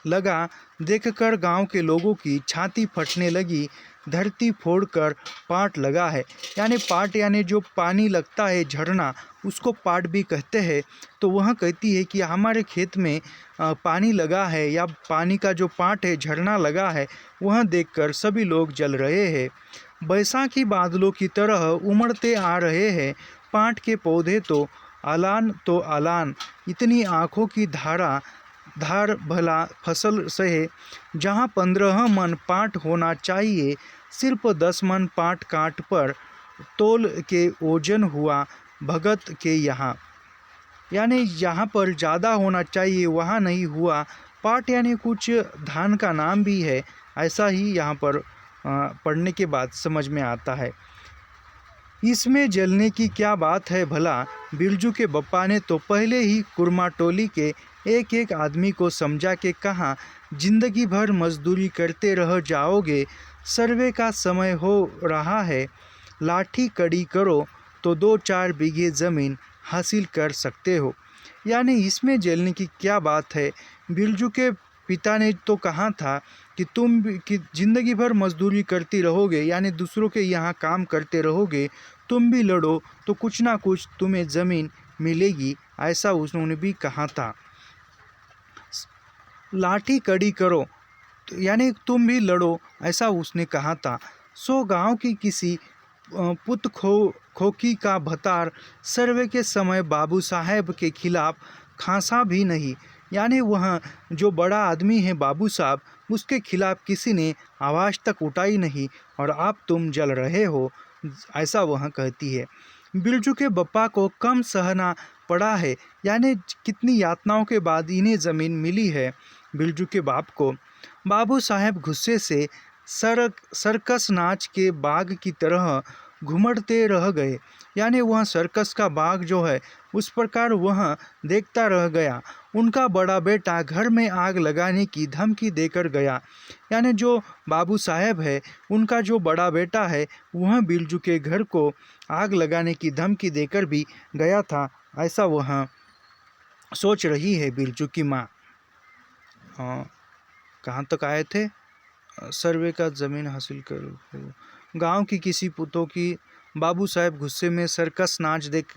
लगा देखकर गांव के लोगों की छाती फटने लगी। धरती फोड़कर पाट लगा है। यानी पाट यानी जो पानी लगता है झरना, उसको पाट भी कहते हैं। तो वह कहती है कि हमारे खेत में पानी लगा है या पानी का जो पाट है झरना लगा है, वह देखकर सभी लोग जल रहे हैं। बैसाखी बादलों की तरह उमड़ते आ रहे हैं। पाट के पौधे तो अलान, इतनी आँखों की धार भला फसल सहे। जहाँ 15 मन पाट होना चाहिए, सिर्फ 10 मन पाट काट पर तोल के ओजन हुआ भगत के यहाँ। यानी जहाँ पर ज़्यादा होना चाहिए वहाँ नहीं हुआ। पाट यानी कुछ धान का नाम भी है, ऐसा ही यहाँ पर पढ़ने के बाद समझ में आता है। इसमें जलने की क्या बात है भला, बिरजू के बप्पा ने तो पहले ही कुरमा टोली के एक एक आदमी को समझा के कहा, जिंदगी भर मजदूरी करते रह जाओगे, सर्वे का समय हो रहा है, लाठी कड़ी करो तो 2-4 बीघे ज़मीन हासिल कर सकते हो। यानी इसमें जलने की क्या बात है। बिरजू के पिता ने तो कहा था कि कि ज़िंदगी भर मजदूरी करती रहोगे, यानी दूसरों के यहाँ काम करते रहोगे, तुम भी लड़ो तो कुछ ना कुछ तुम्हें ज़मीन मिलेगी, ऐसा उन्होंने भी कहा था। लाठी कड़ी करो यानी तुम भी लड़ो, ऐसा उसने कहा था। सो गांव की किसी पुत खोकी का भतार सर्वे के समय बाबू साहेब के खिलाफ खांसा भी नहीं, यानी वह जो बड़ा आदमी है बाबू साहब, उसके खिलाफ किसी ने आवाज़ तक उठाई नहीं, और अब तुम जल रहे हो, ऐसा वह कहती है। बिरजू के बप्पा को कम सहना पड़ा है, यानी कितनी यातनाओं के बाद इन्हें ज़मीन मिली है। बिरजू के बाप को बाबू साहेब गुस्से से सर्कस नाच के बाग की तरह घुमड़ते रह गए, यानी वह सर्कस का बाग जो है उस प्रकार वह देखता रह गया। उनका बड़ा बेटा घर में आग लगाने की धमकी देकर गया, यानी जो बाबू साहेब है उनका जो बड़ा बेटा है वह बिरजू के घर को आग लगाने की धमकी देकर भी गया था, ऐसा वह सोच रही है बिरजू की माँ। कहाँ तक आए थे? सर्वे का ज़मीन हासिल करो। गांव की किसी पुतों की बाबू साहेब गुस्से में सर्कस नाच देख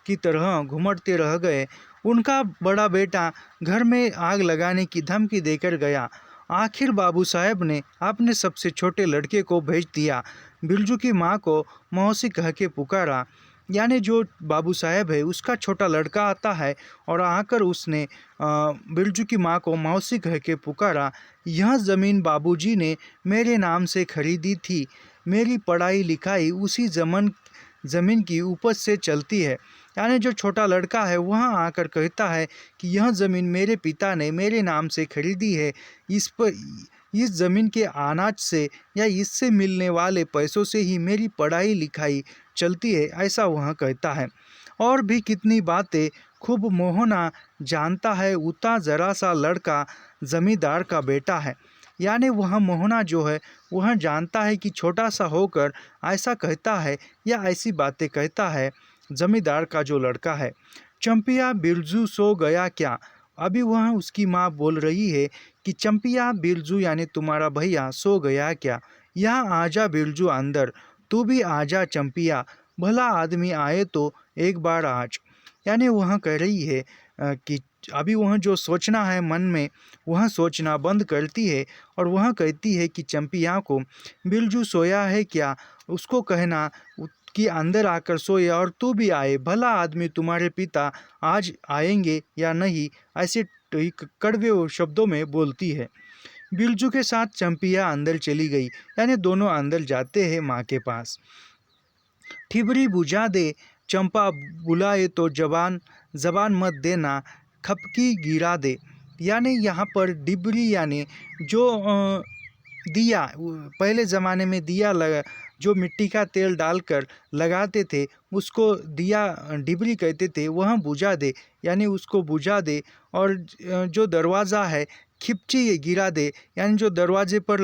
की तरह घुमड़ते रह गए। उनका बड़ा बेटा घर में आग लगाने की धमकी देकर गया। आखिर बाबू साहेब ने अपने सबसे छोटे लड़के को भेज दिया। बिरजू की माँ को मौसी कह के पुकारा, यानी जो बाबू साहेब है उसका छोटा लड़का आता है और आकर उसने बिरजू की माँ को मौसी कह के पुकारा। यह ज़मीन बाबूजी ने मेरे नाम से खरीदी थी, मेरी पढ़ाई लिखाई उसी ज़मीन की उपज से चलती है। यानी जो छोटा लड़का है वह आकर कहता है कि यह ज़मीन मेरे पिता ने मेरे नाम से खरीदी है, इस ज़मीन के अनाज से या इससे मिलने वाले पैसों से ही मेरी पढ़ाई लिखाई चलती है, ऐसा वह कहता है। और भी कितनी बातें खूब मोहना जानता है, उतना ज़रा सा लड़का ज़मींदार का बेटा है। यानी वह मोहना जो है वह जानता है कि छोटा सा होकर ऐसा कहता है या ऐसी बातें कहता है ज़मींदार का जो लड़का है। चंपिया बिरजू सो गया क्या? अभी वह उसकी माँ बोल रही है कि चंपिया बिरजू यानी तुम्हारा भैया सो गया क्या? यहाँ आजा बिरजू अंदर, तू भी आजा चंपिया, भला आदमी आए तो एक बार आज। यानी वह कह रही है कि अभी वह जो सोचना है मन में वह सोचना बंद करती है और वह कहती है कि चंपिया को बिरजू सोया है क्या, उसको कहना कि अंदर आकर सोए और तू भी आए, भला आदमी तुम्हारे पिता आज आएंगे या नहीं, ऐसे कड़वे शब्दों में बोलती है। बिरजू के साथ चंपिया अंदर चली गई, यानी दोनों अंदर जाते हैं माँ के पास। ठिबरी बुझा दे चंपा, बुलाए तो जबान मत देना, खपकी गिरा दे। यानी यहाँ पर डिबरी यानी जो दिया, पहले ज़माने में दिया लगा जो मिट्टी का तेल डालकर लगाते थे उसको दिया डिबरी कहते थे, वह बुझा दे, यानी उसको बुझा दे। और जो दरवाज़ा है खिपची गिरा दे, यानी जो दरवाजे पर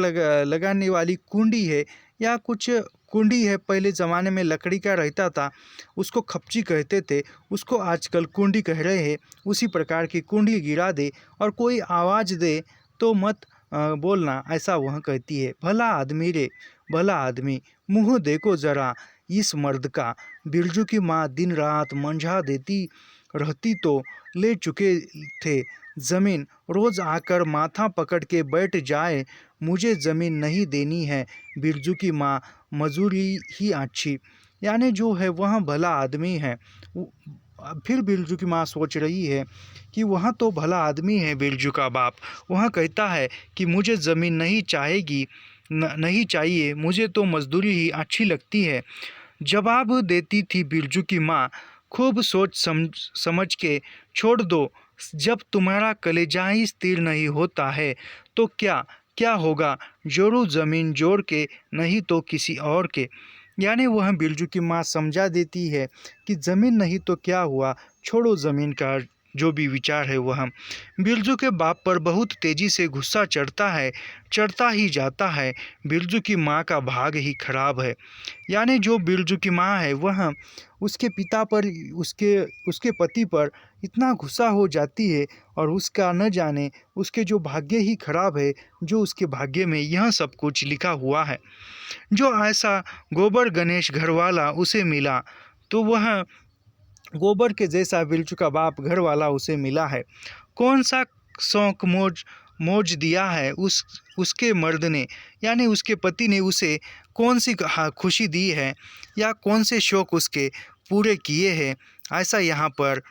लगाने वाली कुंडी है या कुछ कुंडी है, पहले ज़माने में लकड़ी का रहता था उसको खपची कहते थे, उसको आजकल कुंडी कह रहे हैं। उसी प्रकार की कुंडी गिरा दे और कोई आवाज़ दे तो मत बोलना, ऐसा वह कहती है। भला आदमी रे भला आदमी, मुँह देखो ज़रा इस मर्द का। बिरजू की माँ दिन रात मंझा देती रहती तो ले चुके थे ज़मीन, रोज़ आकर माथा पकड़ के बैठ जाए, मुझे ज़मीन नहीं देनी है। बिरजू की माँ मजूरी ही अच्छी, यानी जो है वह भला आदमी है। फिर बिरजू की माँ सोच रही है कि वह तो भला आदमी है बिरजू का बाप, वह कहता है कि मुझे ज़मीन नहीं चाहेगी, नहीं चाहिए, मुझे तो मजदूरी ही अच्छी लगती है। जवाब देती थी बिरजू की माँ, खूब सोच समझ के छोड़ दो। जब तुम्हारा कलेजा ही स्थिर नहीं होता है तो क्या क्या होगा? जरूर ज़मीन जोड़ के, नहीं तो किसी और के। यानी वह बिरजू की माँ समझा देती है कि ज़मीन नहीं तो क्या हुआ, छोड़ो ज़मीन का जो भी विचार है वह। बिरजू के बाप पर बहुत तेज़ी से गुस्सा चढ़ता है, चढ़ता ही जाता है। बिरजू की माँ का भाग ही खराब है। यानी जो बिरजू की माँ है वह उसके पिता पर, उसके उसके पति पर इतना गुस्सा हो जाती है, और उसका न जाने उसके जो भाग्य ही खराब है, जो उसके भाग्य में यह सब कुछ लिखा हुआ है। जो ऐसा गोबर गणेश घरवाला उसे मिला, तो वह गोबर के जैसा बिरजू का बाप घरवाला उसे मिला है। कौन सा शौक मौज मौज दिया है उसके मर्द ने, यानी उसके पति ने उसे कौन सी खुशी दी है, या कौन से शौक उसके पूरे किए हैं, ऐसा यहाँ पर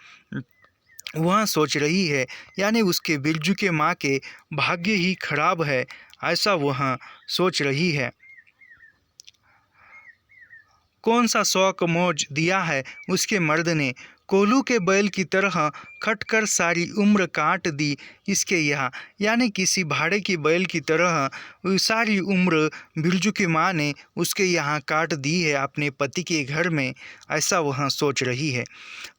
वह सोच रही है। यानी उसके बिरजू के माँ के भाग्य ही खराब है, ऐसा वह सोच रही है। कौन सा शौक मौज दिया है उसके मर्द ने, कोल्हू के बैल की तरह खटकर सारी उम्र काट दी इसके यहाँ। यानी किसी भाड़े की बैल की तरह सारी उम्र बिरजू की माँ ने उसके यहाँ काट दी है, अपने पति के घर में, ऐसा वह सोच रही है।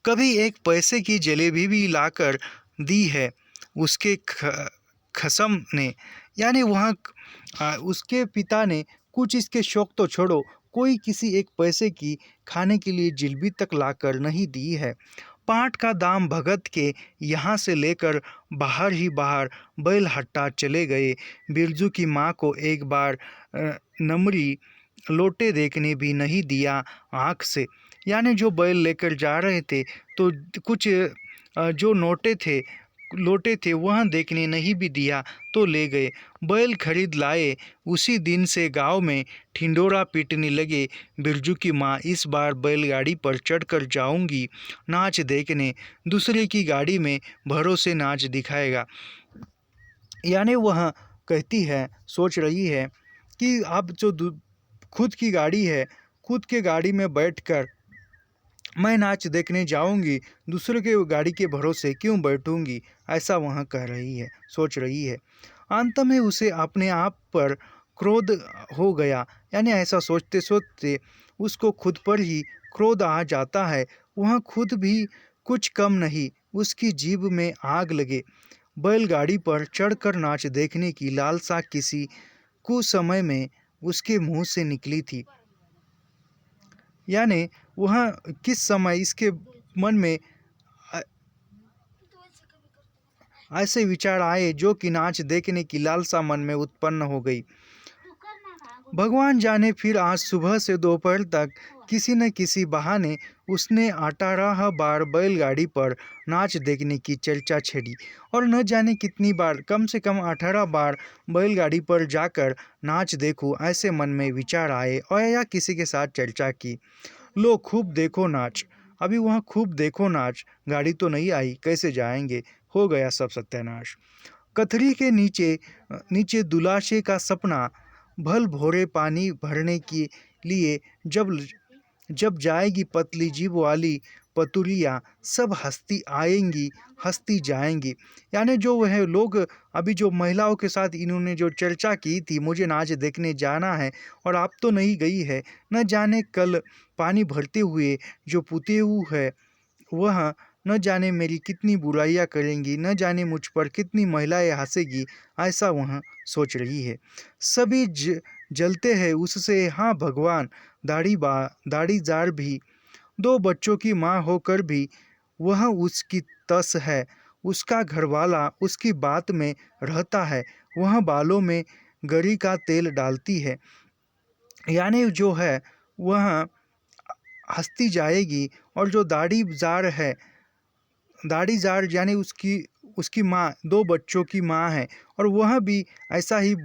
कभी एक पैसे की जलेबी भी लाकर दी है उसके खसम ने। यानी वह उसके पिता ने कुछ, इसके शौक तो छोड़ो, कोई किसी एक पैसे की खाने के लिए जिलेबी तक लाकर नहीं दी है। पाट का दाम भगत के यहाँ से लेकर बाहर ही बाहर बैल हट्टा चले गए। बिरजू की माँ को एक बार नमरी लोटे देखने भी नहीं दिया आँख से। यानी जो बैल लेकर जा रहे थे तो कुछ जो लोटे थे वह देखने नहीं भी दिया तो ले गए। बैल खरीद लाए, उसी दिन से गांव में ठिंडोरा पीटने लगे। बिरजू की माँ इस बार बैलगाड़ी पर चढ़कर जाऊंगी नाच देखने, दूसरे की गाड़ी में भरोसे नाच दिखाएगा। यानी वह कहती है, सोच रही है कि अब जो खुद की गाड़ी है, खुद के गाड़ी में बैठकर मैं नाच देखने जाऊंगी, दूसरों के गाड़ी के भरोसे क्यों बैठूंगी, ऐसा वह कह रही है, सोच रही है। अंत में उसे अपने आप पर क्रोध हो गया। यानी ऐसा सोचते सोचते उसको खुद पर ही क्रोध आ जाता है। वह खुद भी कुछ कम नहीं, उसकी जीभ में आग लगे। बैलगाड़ी पर चढ़कर नाच देखने की लालसा किसी कुछ समय में उसके मुंह से निकली थी। यानी वह किस समय इसके मन में ऐसे विचार आए जो कि नाच देखने की लालसा मन में उत्पन्न हो गई। भगवान जाने फिर आज सुबह से दोपहर तक किसी न किसी बहाने उसने 18 बार बैलगाड़ी पर नाच देखने की चर्चा छेड़ी, और न जाने कितनी बार, कम से कम 18 बार बैलगाड़ी पर जाकर नाच देखूं, ऐसे मन में विचार आए, और या किसी के साथ चर्चा की। लो खूब देखो नाच। अभी वहाँ खूब देखो नाच, गाड़ी तो नहीं आई, कैसे जाएंगे, हो गया सब सत्यानाश। कथरी के नीचे नीचे दुलाशे का सपना, भल भोरे पानी भरने के लिए जब जब जाएगी पतली जीभ वाली पतुलियाँ, सब हंसती आएंगी हंसती जाएंगी। यानी जो वह लोग अभी जो महिलाओं के साथ इन्होंने जो चर्चा की थी, मुझे नाच देखने जाना है और आप तो नहीं गई है, न जाने कल पानी भरते हुए जो पुतेऊ है वह न जाने मेरी कितनी बुराइयां करेंगी, न जाने मुझ पर कितनी महिलाएं हंसेगी, ऐसा वह सोच रही है। सभी जलते हैं उससे, हाँ भगवान, दाढ़ीदार भी, 2 बच्चों की माँ होकर भी वह उसकी तस है। उसका घरवाला उसकी बात में रहता है, वह बालों में गरी का तेल डालती है। यानी जो है वह हंसती जाएगी, और जो दाढ़ीदार यानी उसकी माँ 2 बच्चों की माँ है, और वह भी ऐसा ही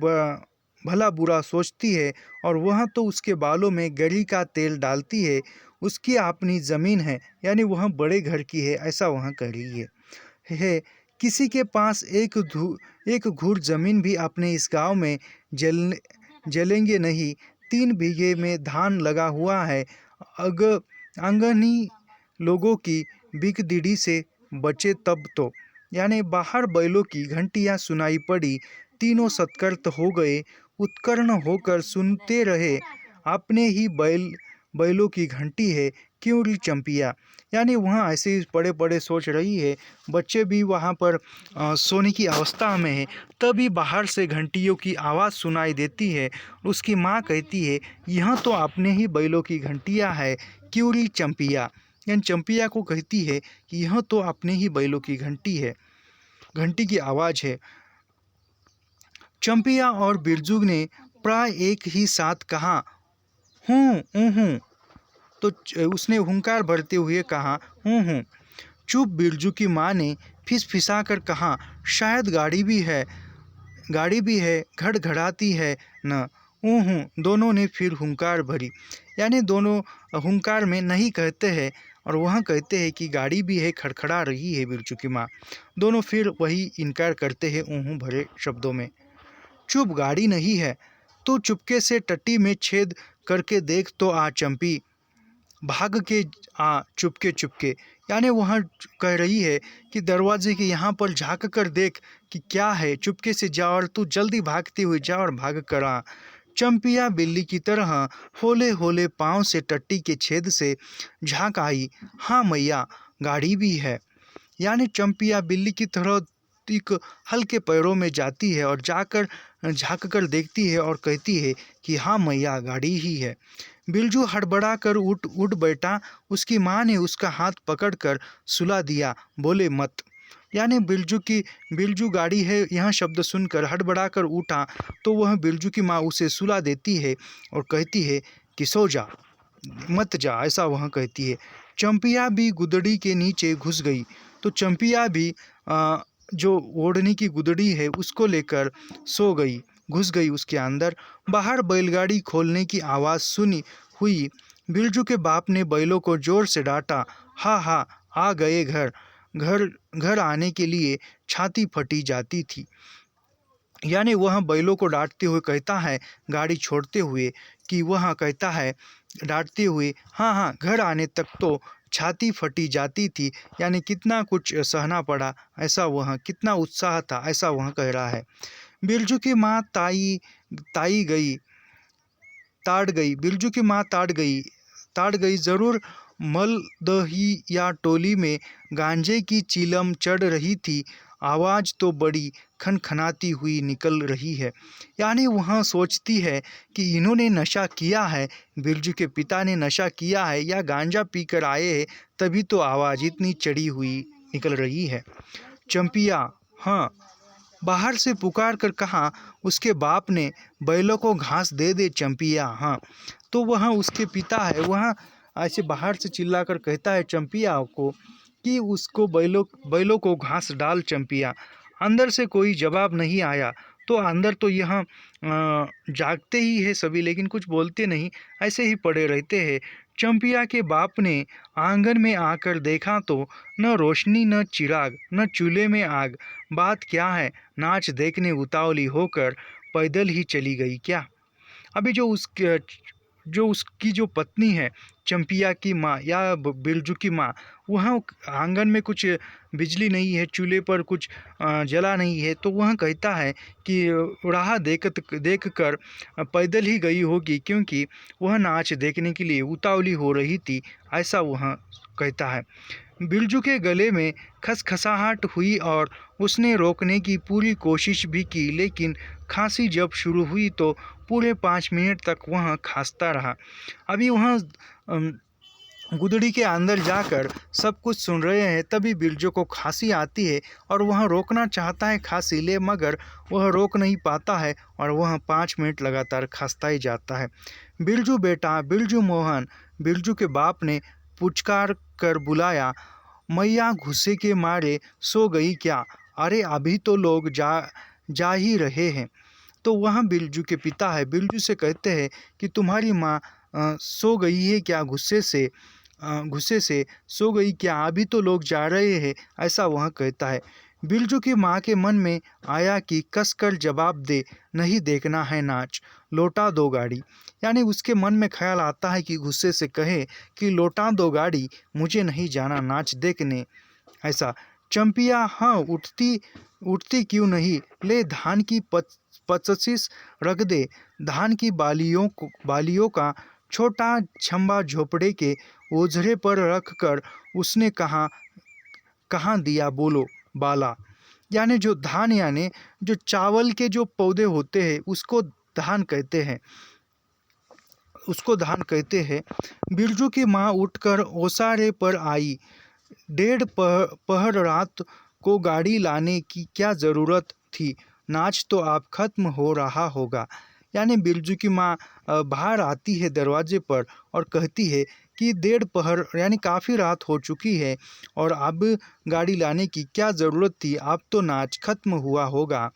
भला बुरा सोचती है, और वह तो उसके बालों में गरी का तेल डालती है। उसकी अपनी ज़मीन है, यानी वह बड़े घर की है, ऐसा वह कह रही है। किसी के पास एक घूर ज़मीन भी अपने इस गांव में जलेंगे नहीं। 3 बीघे में धान लगा हुआ है, आंगनी लोगों की बिगदिड़ी से बचे तब तो। यानी बाहर बैलों की घंटियां सुनाई पड़ी। तीनों सतर्क हो गए, उत्कर्ण होकर सुनते रहे। आपने ही बैलों की घंटी है, क्यों री चंपिया। यानी वहाँ ऐसे ही पड़े पड़े सोच रही है। बच्चे भी वहाँ पर सोने की अवस्था में है। तभी बाहर से घंटियों की आवाज़ सुनाई देती है। उसकी माँ कहती है, यह तो आपने ही बैलों की घंटियाँ है, क्यों री चंपिया। यानी चंपिया को कहती है कि यह तो अपने ही बैलों की घंटी है, घंटी की आवाज़ है। चंपिया और बिरजू ने प्राय एक ही साथ कहा, हूँ। तो उसने हुंकार भरते हुए कहा, हूँ। चुप। बिरजू की माँ ने फिसफिसा कर कहा, शायद गाड़ी भी है, घड़घड़ाती है न। हूँ। दोनों ने फिर हुंकार भरी। यानी दोनों हुंकार में नहीं कहते हैं और वह कहते हैं कि गाड़ी भी है, खड़खड़ा रही है बिरजू की माँ। दोनों फिर वही इनकार करते हैं ऊँ भरे शब्दों में। चुप, गाड़ी नहीं है तो चुपके से टट्टी में छेद करके देख तो आ चंपी, भाग के आ चुपके चुपके। यानी वहाँ कह रही है कि दरवाजे के यहाँ पर झाँक कर देख कि क्या है, चुपके से जा और तू जल्दी भागती हुई जा और भाग कर आ। चंपिया बिल्ली की तरह होले होले पाँव से टट्टी के छेद से झाँक आई। हाँ मैया, गाड़ी भी है। यानी चंपिया बिल्ली की तरह एक हल्के पैरों में जाती है और जाकर झाँक कर देखती है और कहती है कि हाँ मैया, गाड़ी ही है। बिरजू हड़बड़ा कर उठ बैठा। उसकी माँ ने उसका हाथ पकड़कर सुला दिया, बोले मत। यानी बिरजू गाड़ी है यह शब्द सुनकर हड़बड़ा कर उठा तो वह बिरजू की माँ उसे सुला देती है और कहती है कि सो जा, मत जा, ऐसा वह कहती है। चंपिया भी गुदड़ी के नीचे घुस गई। तो चंपिया भी जो ओढ़नी की गुदड़ी है उसको लेकर सो गई, घुस गई उसके अंदर। बाहर बैलगाड़ी खोलने की आवाज़ सुनी हुई। बिरजू के बाप ने बैलों को जोर से डांटा। हा, आ गए घर आने के लिए छाती फटी जाती थी। यानी वह बैलों को डांटते हुए कहता है, गाड़ी छोड़ते हुए कि वह कहता है डांटते हुए, हाँ, घर आने तक तो छाती फटी जाती थी। यानी कितना कुछ सहना पड़ा, ऐसा वह कितना उत्साह था, ऐसा वह कह रहा है। बिरजू की माँ ताई गई ताड़ गई। बिरजू की माँ ताड़ गई ज़रूर। मलदही या टोली में गांजे की चीलम चढ़ रही थी। आवाज़ तो बड़ी खनखनाती हुई निकल रही है। यानी वह सोचती है कि इन्होंने नशा किया है, बिरजू के पिता ने नशा किया है या गांजा पीकर आए हैं, तभी तो आवाज़ इतनी चढ़ी हुई निकल रही है। चंपिया हाँ बाहर से पुकार कर कहा। उसके बाप ने, बैलों को घास दे दे चंपिया। हाँ, तो वह उसके पिता है, वह ऐसे बाहर से चिल्लाकर कहता है चंपिया को कि उसको बैलों को घास डाल चंपिया। अंदर से कोई जवाब नहीं आया। तो अंदर तो यह जागते ही है सभी, लेकिन कुछ बोलते नहीं, ऐसे ही पड़े रहते हैं। चंपिया के बाप ने आंगन में आकर देखा तो न रोशनी, न चिराग, न चूल्हे में आग। बात क्या है, नाच देखने उतावली होकर पैदल ही चली गई क्या। अभी जो उसकी जो पत्नी है चंपिया की माँ या बिरजू की माँ, वह आंगन में कुछ बिजली नहीं है, चूल्हे पर कुछ जला नहीं है, तो वह कहता है कि राह देख कर पैदल ही गई होगी, क्योंकि वह नाच देखने के लिए उतावली हो रही थी, ऐसा वह कहता है। बिरजू के गले में खसखसाहट हुई और उसने रोकने की पूरी कोशिश भी की, लेकिन खांसी जब शुरू हुई तो पूरे 5 मिनट तक वह खांसता रहा। अभी वह गुदड़ी के अंदर जाकर सब कुछ सुन रहे हैं। तभी बिरजू को खांसी आती है और वह रोकना चाहता है खांसी ले, मगर वह रोक नहीं पाता है और वह 5 मिनट लगातार खांसता ही जाता है। बिरजू बेटा, बिरजू मोहन, बिरजू के बाप ने पुचकार कर बुलाया। मैया गुस्से के मारे सो गई क्या। अरे अभी तो लोग जा ही रहे हैं। तो वहाँ बिरजू के पिता है, बिरजू से कहते हैं कि तुम्हारी माँ सो गई है क्या, गुस्से से सो गई क्या, अभी तो लोग जा रहे हैं, ऐसा वह कहता है। बिरजू की माँ के मन में आया कि कसकर जवाब दे, नहीं देखना है नाच, लौटा दो गाड़ी। यानी उसके मन में ख्याल आता है कि गुस्से से कहे कि लौटा दो गाड़ी, मुझे नहीं जाना नाच देखने। ऐसा चंपिया, हाँ उठती उठती क्यों नहीं, ले धान की पचीस रख दे। धान की बालियों का छोटा छंबा झोपड़े के ओझरे पर रख कर उसने कहाँ दिया बोलो बाला। यानी जो धान, यानी जो चावल के जो पौधे होते हैं धान कहते हैं उसको धान कहते हैं। बिरजू की माँ उठकर ओसारे पर आई। डेढ़ पहर रात को गाड़ी लाने की क्या ज़रूरत थी, नाच तो आप खत्म हो रहा होगा। यानी बिरजू की माँ बाहर आती है दरवाजे पर और कहती है कि डेढ़ पहर यानी काफ़ी रात हो चुकी है और अब गाड़ी लाने की क्या ज़रूरत थी, अब तो नाच खत्म हुआ होगा।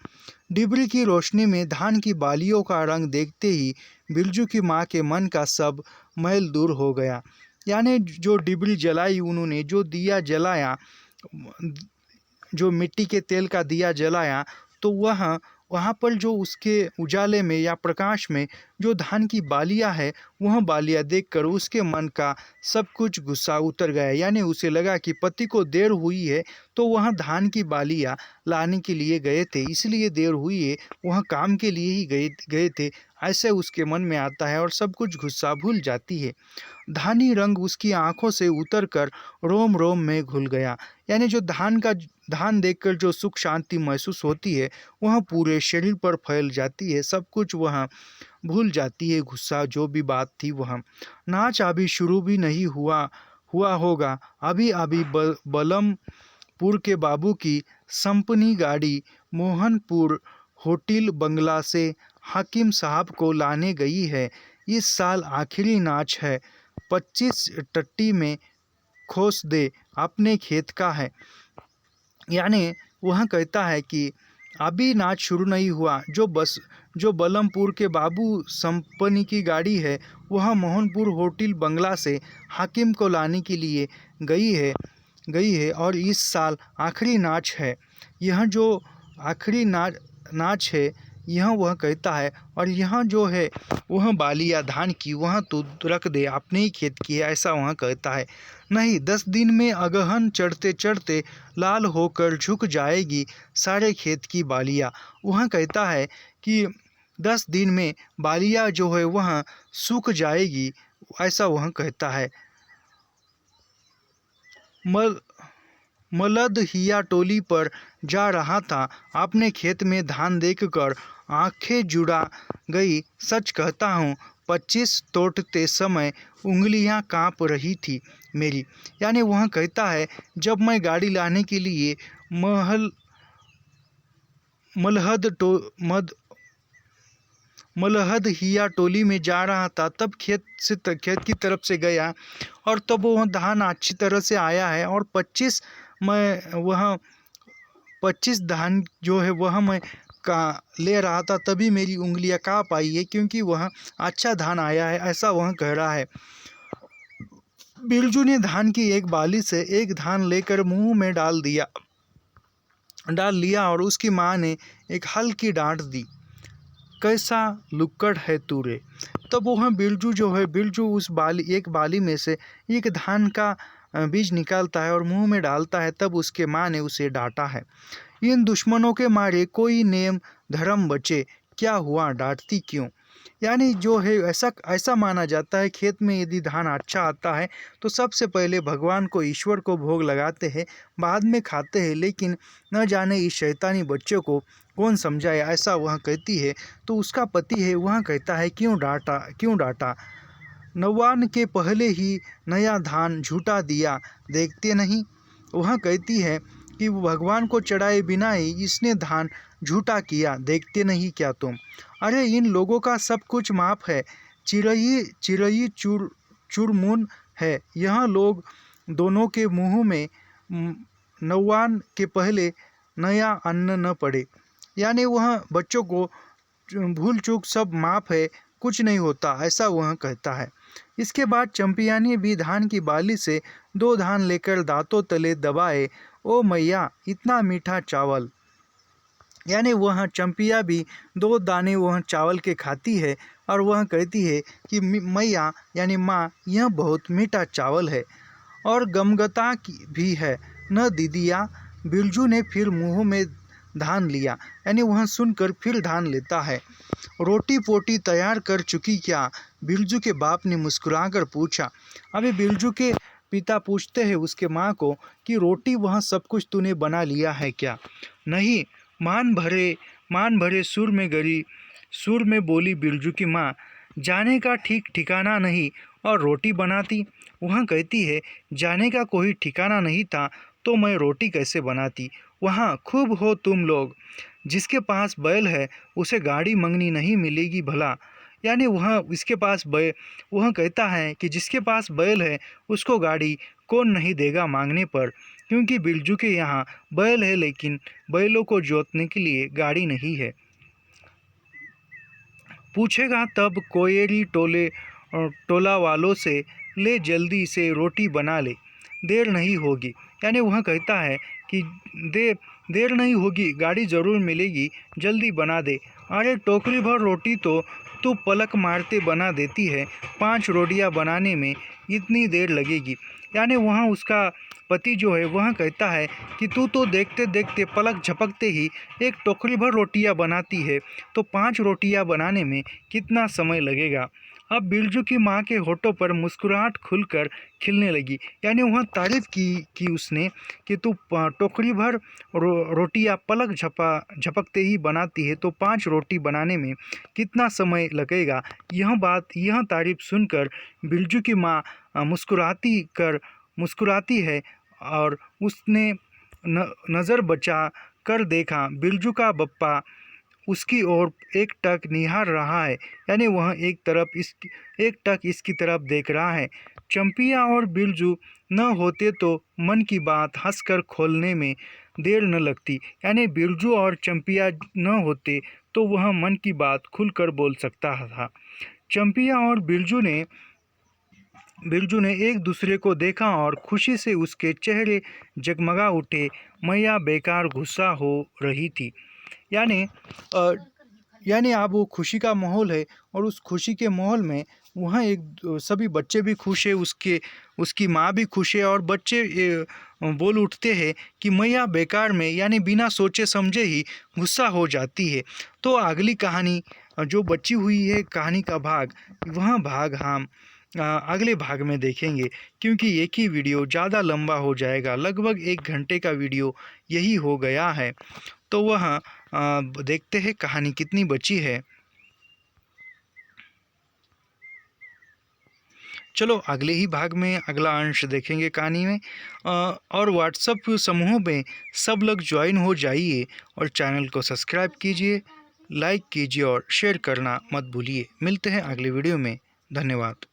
डिबरी की रोशनी में धान की बालियों का रंग देखते ही बिरजू की माँ के मन का सब मैल दूर हो गया। यानी जो डिबरी जलाई उन्होंने, जो दिया जलाया, जो मिट्टी के तेल का दिया जलाया, तो वहाँ पर जो उसके उजाले में या प्रकाश में जो धान की बालियाँ है, वह बालियाँ देखकर उसके मन का सब कुछ गुस्सा उतर गया। यानी उसे लगा कि पति को देर हुई है तो वह धान की बालियाँ लाने के लिए गए थे, इसलिए देर हुई है, वह काम के लिए ही गए थे, ऐसे उसके मन में आता है और सब कुछ गुस्सा भूल जाती है। धानी रंग उसकी आंखों से उतरकर रोम रोम में घुल गया। यानी जो धान देखकर जो सुख शांति महसूस होती है वह पूरे शरीर पर फैल जाती है, सब कुछ वह भूल जाती है, गुस्सा जो भी बात थी वह। नाच अभी शुरू भी नहीं हुआ होगा, अभी अभी बलमपुर के बाबू की संपनी गाड़ी मोहनपुर होटल बंगला से हाकिम साहब को लाने गई है। इस साल आखिरी नाच है, 25 टट्टी में खोस दे, अपने खेत का है। यानी वह कहता है कि अभी नाच शुरू नहीं हुआ, जो बलमपुर के बाबू संपनी की गाड़ी है वह मोहनपुर होटल बंगला से हाकिम को लाने के लिए गई है और इस साल आखिरी नाच है। यह जो आखिरी नाच है यह वह कहता है, और यह जो है वह बालिया धान की वह तो रख दे, अपने ही खेत की है, ऐसा वह कहता है। नहीं, 10 दिन में अगहन चढ़ते चढ़ते लाल होकर झुक जाएगी सारे खेत की बालियाँ। वह कहता है कि 10 दिन में बालियाँ जो है वह सूख जाएगी, ऐसा वह कहता है। मलद हिया टोली पर जा रहा था, अपने खेत में धान देखकर आंखें जुड़ा गई। सच कहता हूँ, 25 तोड़ते समय उंगलियां कांप रही थी मेरी। यानी वह कहता है जब मैं गाड़ी लाने के लिए मलहद हिया टोली में जा रहा था, तब खेत की तरफ से गया और तब वह धान अच्छी तरह से आया है और 25 धान जो है वह मैं ले रहा था, तभी मेरी उंगलियां कांप आई है, क्योंकि वह अच्छा धान आया है, ऐसा वह कह रहा है। बिरजू ने धान की एक बाली से एक धान लेकर मुंह में डाल लिया और उसकी माँ ने एक हल्की डांट दी, कैसा लुक्कड़ है तू रे। तब वह बिरजू उस एक बाली में से एक धान का बीज निकालता है और मुंह में डालता है। तब उसके माँ ने उसे डांटा है, इन दुश्मनों के मारे कोई नेम धर्म बचे, क्या हुआ डांटती क्यों। यानी जो है ऐसा माना जाता है, खेत में यदि धान अच्छा आता है तो सबसे पहले भगवान को, ईश्वर को भोग लगाते हैं, बाद में खाते हैं, लेकिन न जाने इस शैतानी बच्चे को कौन समझाए, ऐसा वह कहती है। तो उसका पति है वह कहता है क्यों डांटा, नवान के पहले ही नया धान झूठा दिया, देखते नहीं। वह कहती है कि भगवान को चढ़ाए बिना ही इसने धान झूठा किया, देखते नहीं क्या तुम। अरे इन लोगों का सब कुछ माफ है, चिरई चुरमुन है, यह लोग दोनों के मुंह में नवान के पहले नया अन्न न पड़े। यानी वह बच्चों को भूल चूक सब माफ है, कुछ नहीं होता, ऐसा वह कहता है। इसके बाद चंपिया ने भी धान की बाली से 2 धान लेकर दांतों तले दबाए ओ मैया इतना मीठा चावल। यानी वह चंपिया भी 2 दाने वह चावल के खाती है और वह कहती है कि मैया यानी माँ, यह बहुत मीठा चावल है और गमगता भी है न दीदिया। बिरजू ने फिर मुंह में धान लिया, यानी वह सुनकर फिर धान लेता है। रोटी पोटी तैयार कर चुकी क्या? बिरजू के बाप ने मुस्कुराकर पूछा। अभी बिरजू के पिता पूछते हैं उसके माँ को कि रोटी वह सब कुछ तूने बना लिया है क्या? नहीं, मान भरे सुर में बोली बिरजू की माँ। जाने का ठीक ठिकाना नहीं और रोटी बनाती। वह कहती है, जाने का कोई ठिकाना नहीं था तो मैं रोटी कैसे बनाती? वहाँ खूब हो तुम लोग। जिसके पास बैल है उसे गाड़ी मंगनी नहीं मिलेगी भला। यानी वह कहता है कि जिसके पास बैल है उसको गाड़ी कौन नहीं देगा मांगने पर, क्योंकि बिरजू के यहाँ बैल है लेकिन बैलों को जोतने के लिए गाड़ी नहीं है। पूछेगा तब कोयरी टोला वालों से, ले जल्दी से रोटी बना ले, देर नहीं होगी। यानी वह कहता है कि देर नहीं होगी, गाड़ी ज़रूर मिलेगी, जल्दी बना दे। अरे टोकरी भर रोटी तो तू पलक मारते बना देती है, 5 रोटियां बनाने में इतनी देर लगेगी। यानी वहाँ उसका पति जो है वह कहता है कि तू तो देखते देखते पलक झपकते ही एक टोकरी भर रोटियां बनाती है, तो 5 रोटियां बनाने में कितना समय लगेगा। अब बिरजू की माँ के होठों पर मुस्कुराहट खुलकर खिलने लगी। यानी वह तारीफ की उसने कि तू टोकरी भर रोटियां पलक झपकते ही बनाती है, तो 5 रोटी बनाने में कितना समय लगेगा। यह तारीफ सुनकर बिरजू की माँ मुस्कुराती है और उसने नज़र बचा कर देखा बिरजू का बप्पा उसकी ओर एक टक निहार रहा है। यानी वह एक टक इसकी तरफ देख रहा है। चंपिया और बिरजू न होते तो मन की बात हंसकर खोलने में देर न लगती। यानी बिरजू और चंपिया न होते तो वह मन की बात खुलकर बोल सकता था। चंपिया और बिरजू ने एक दूसरे को देखा और खुशी से उसके चेहरे जगमगा उठे। मैया बेकार गुस्सा हो रही थी। यानी अब वो खुशी का माहौल है और उस खुशी के माहौल में वहाँ सभी बच्चे भी खुश है, उसकी माँ भी खुश है और बच्चे बोल उठते हैं कि मैया बेकार में यानी बिना सोचे समझे ही गुस्सा हो जाती है। तो अगली कहानी जो बची हुई है कहानी का वह भाग हम अगले भाग में देखेंगे, क्योंकि एक ही वीडियो ज़्यादा लंबा हो जाएगा। लगभग 1 घंटे का वीडियो यही हो गया है। तो वह देखते हैं कहानी कितनी बची है। चलो अगले ही भाग में अगला अंश देखेंगे कहानी में। और व्हाट्सएप समूह में सब लोग ज्वाइन हो जाइए और चैनल को सब्सक्राइब कीजिए, लाइक कीजिए और शेयर करना मत भूलिए। मिलते हैं अगले वीडियो में। धन्यवाद।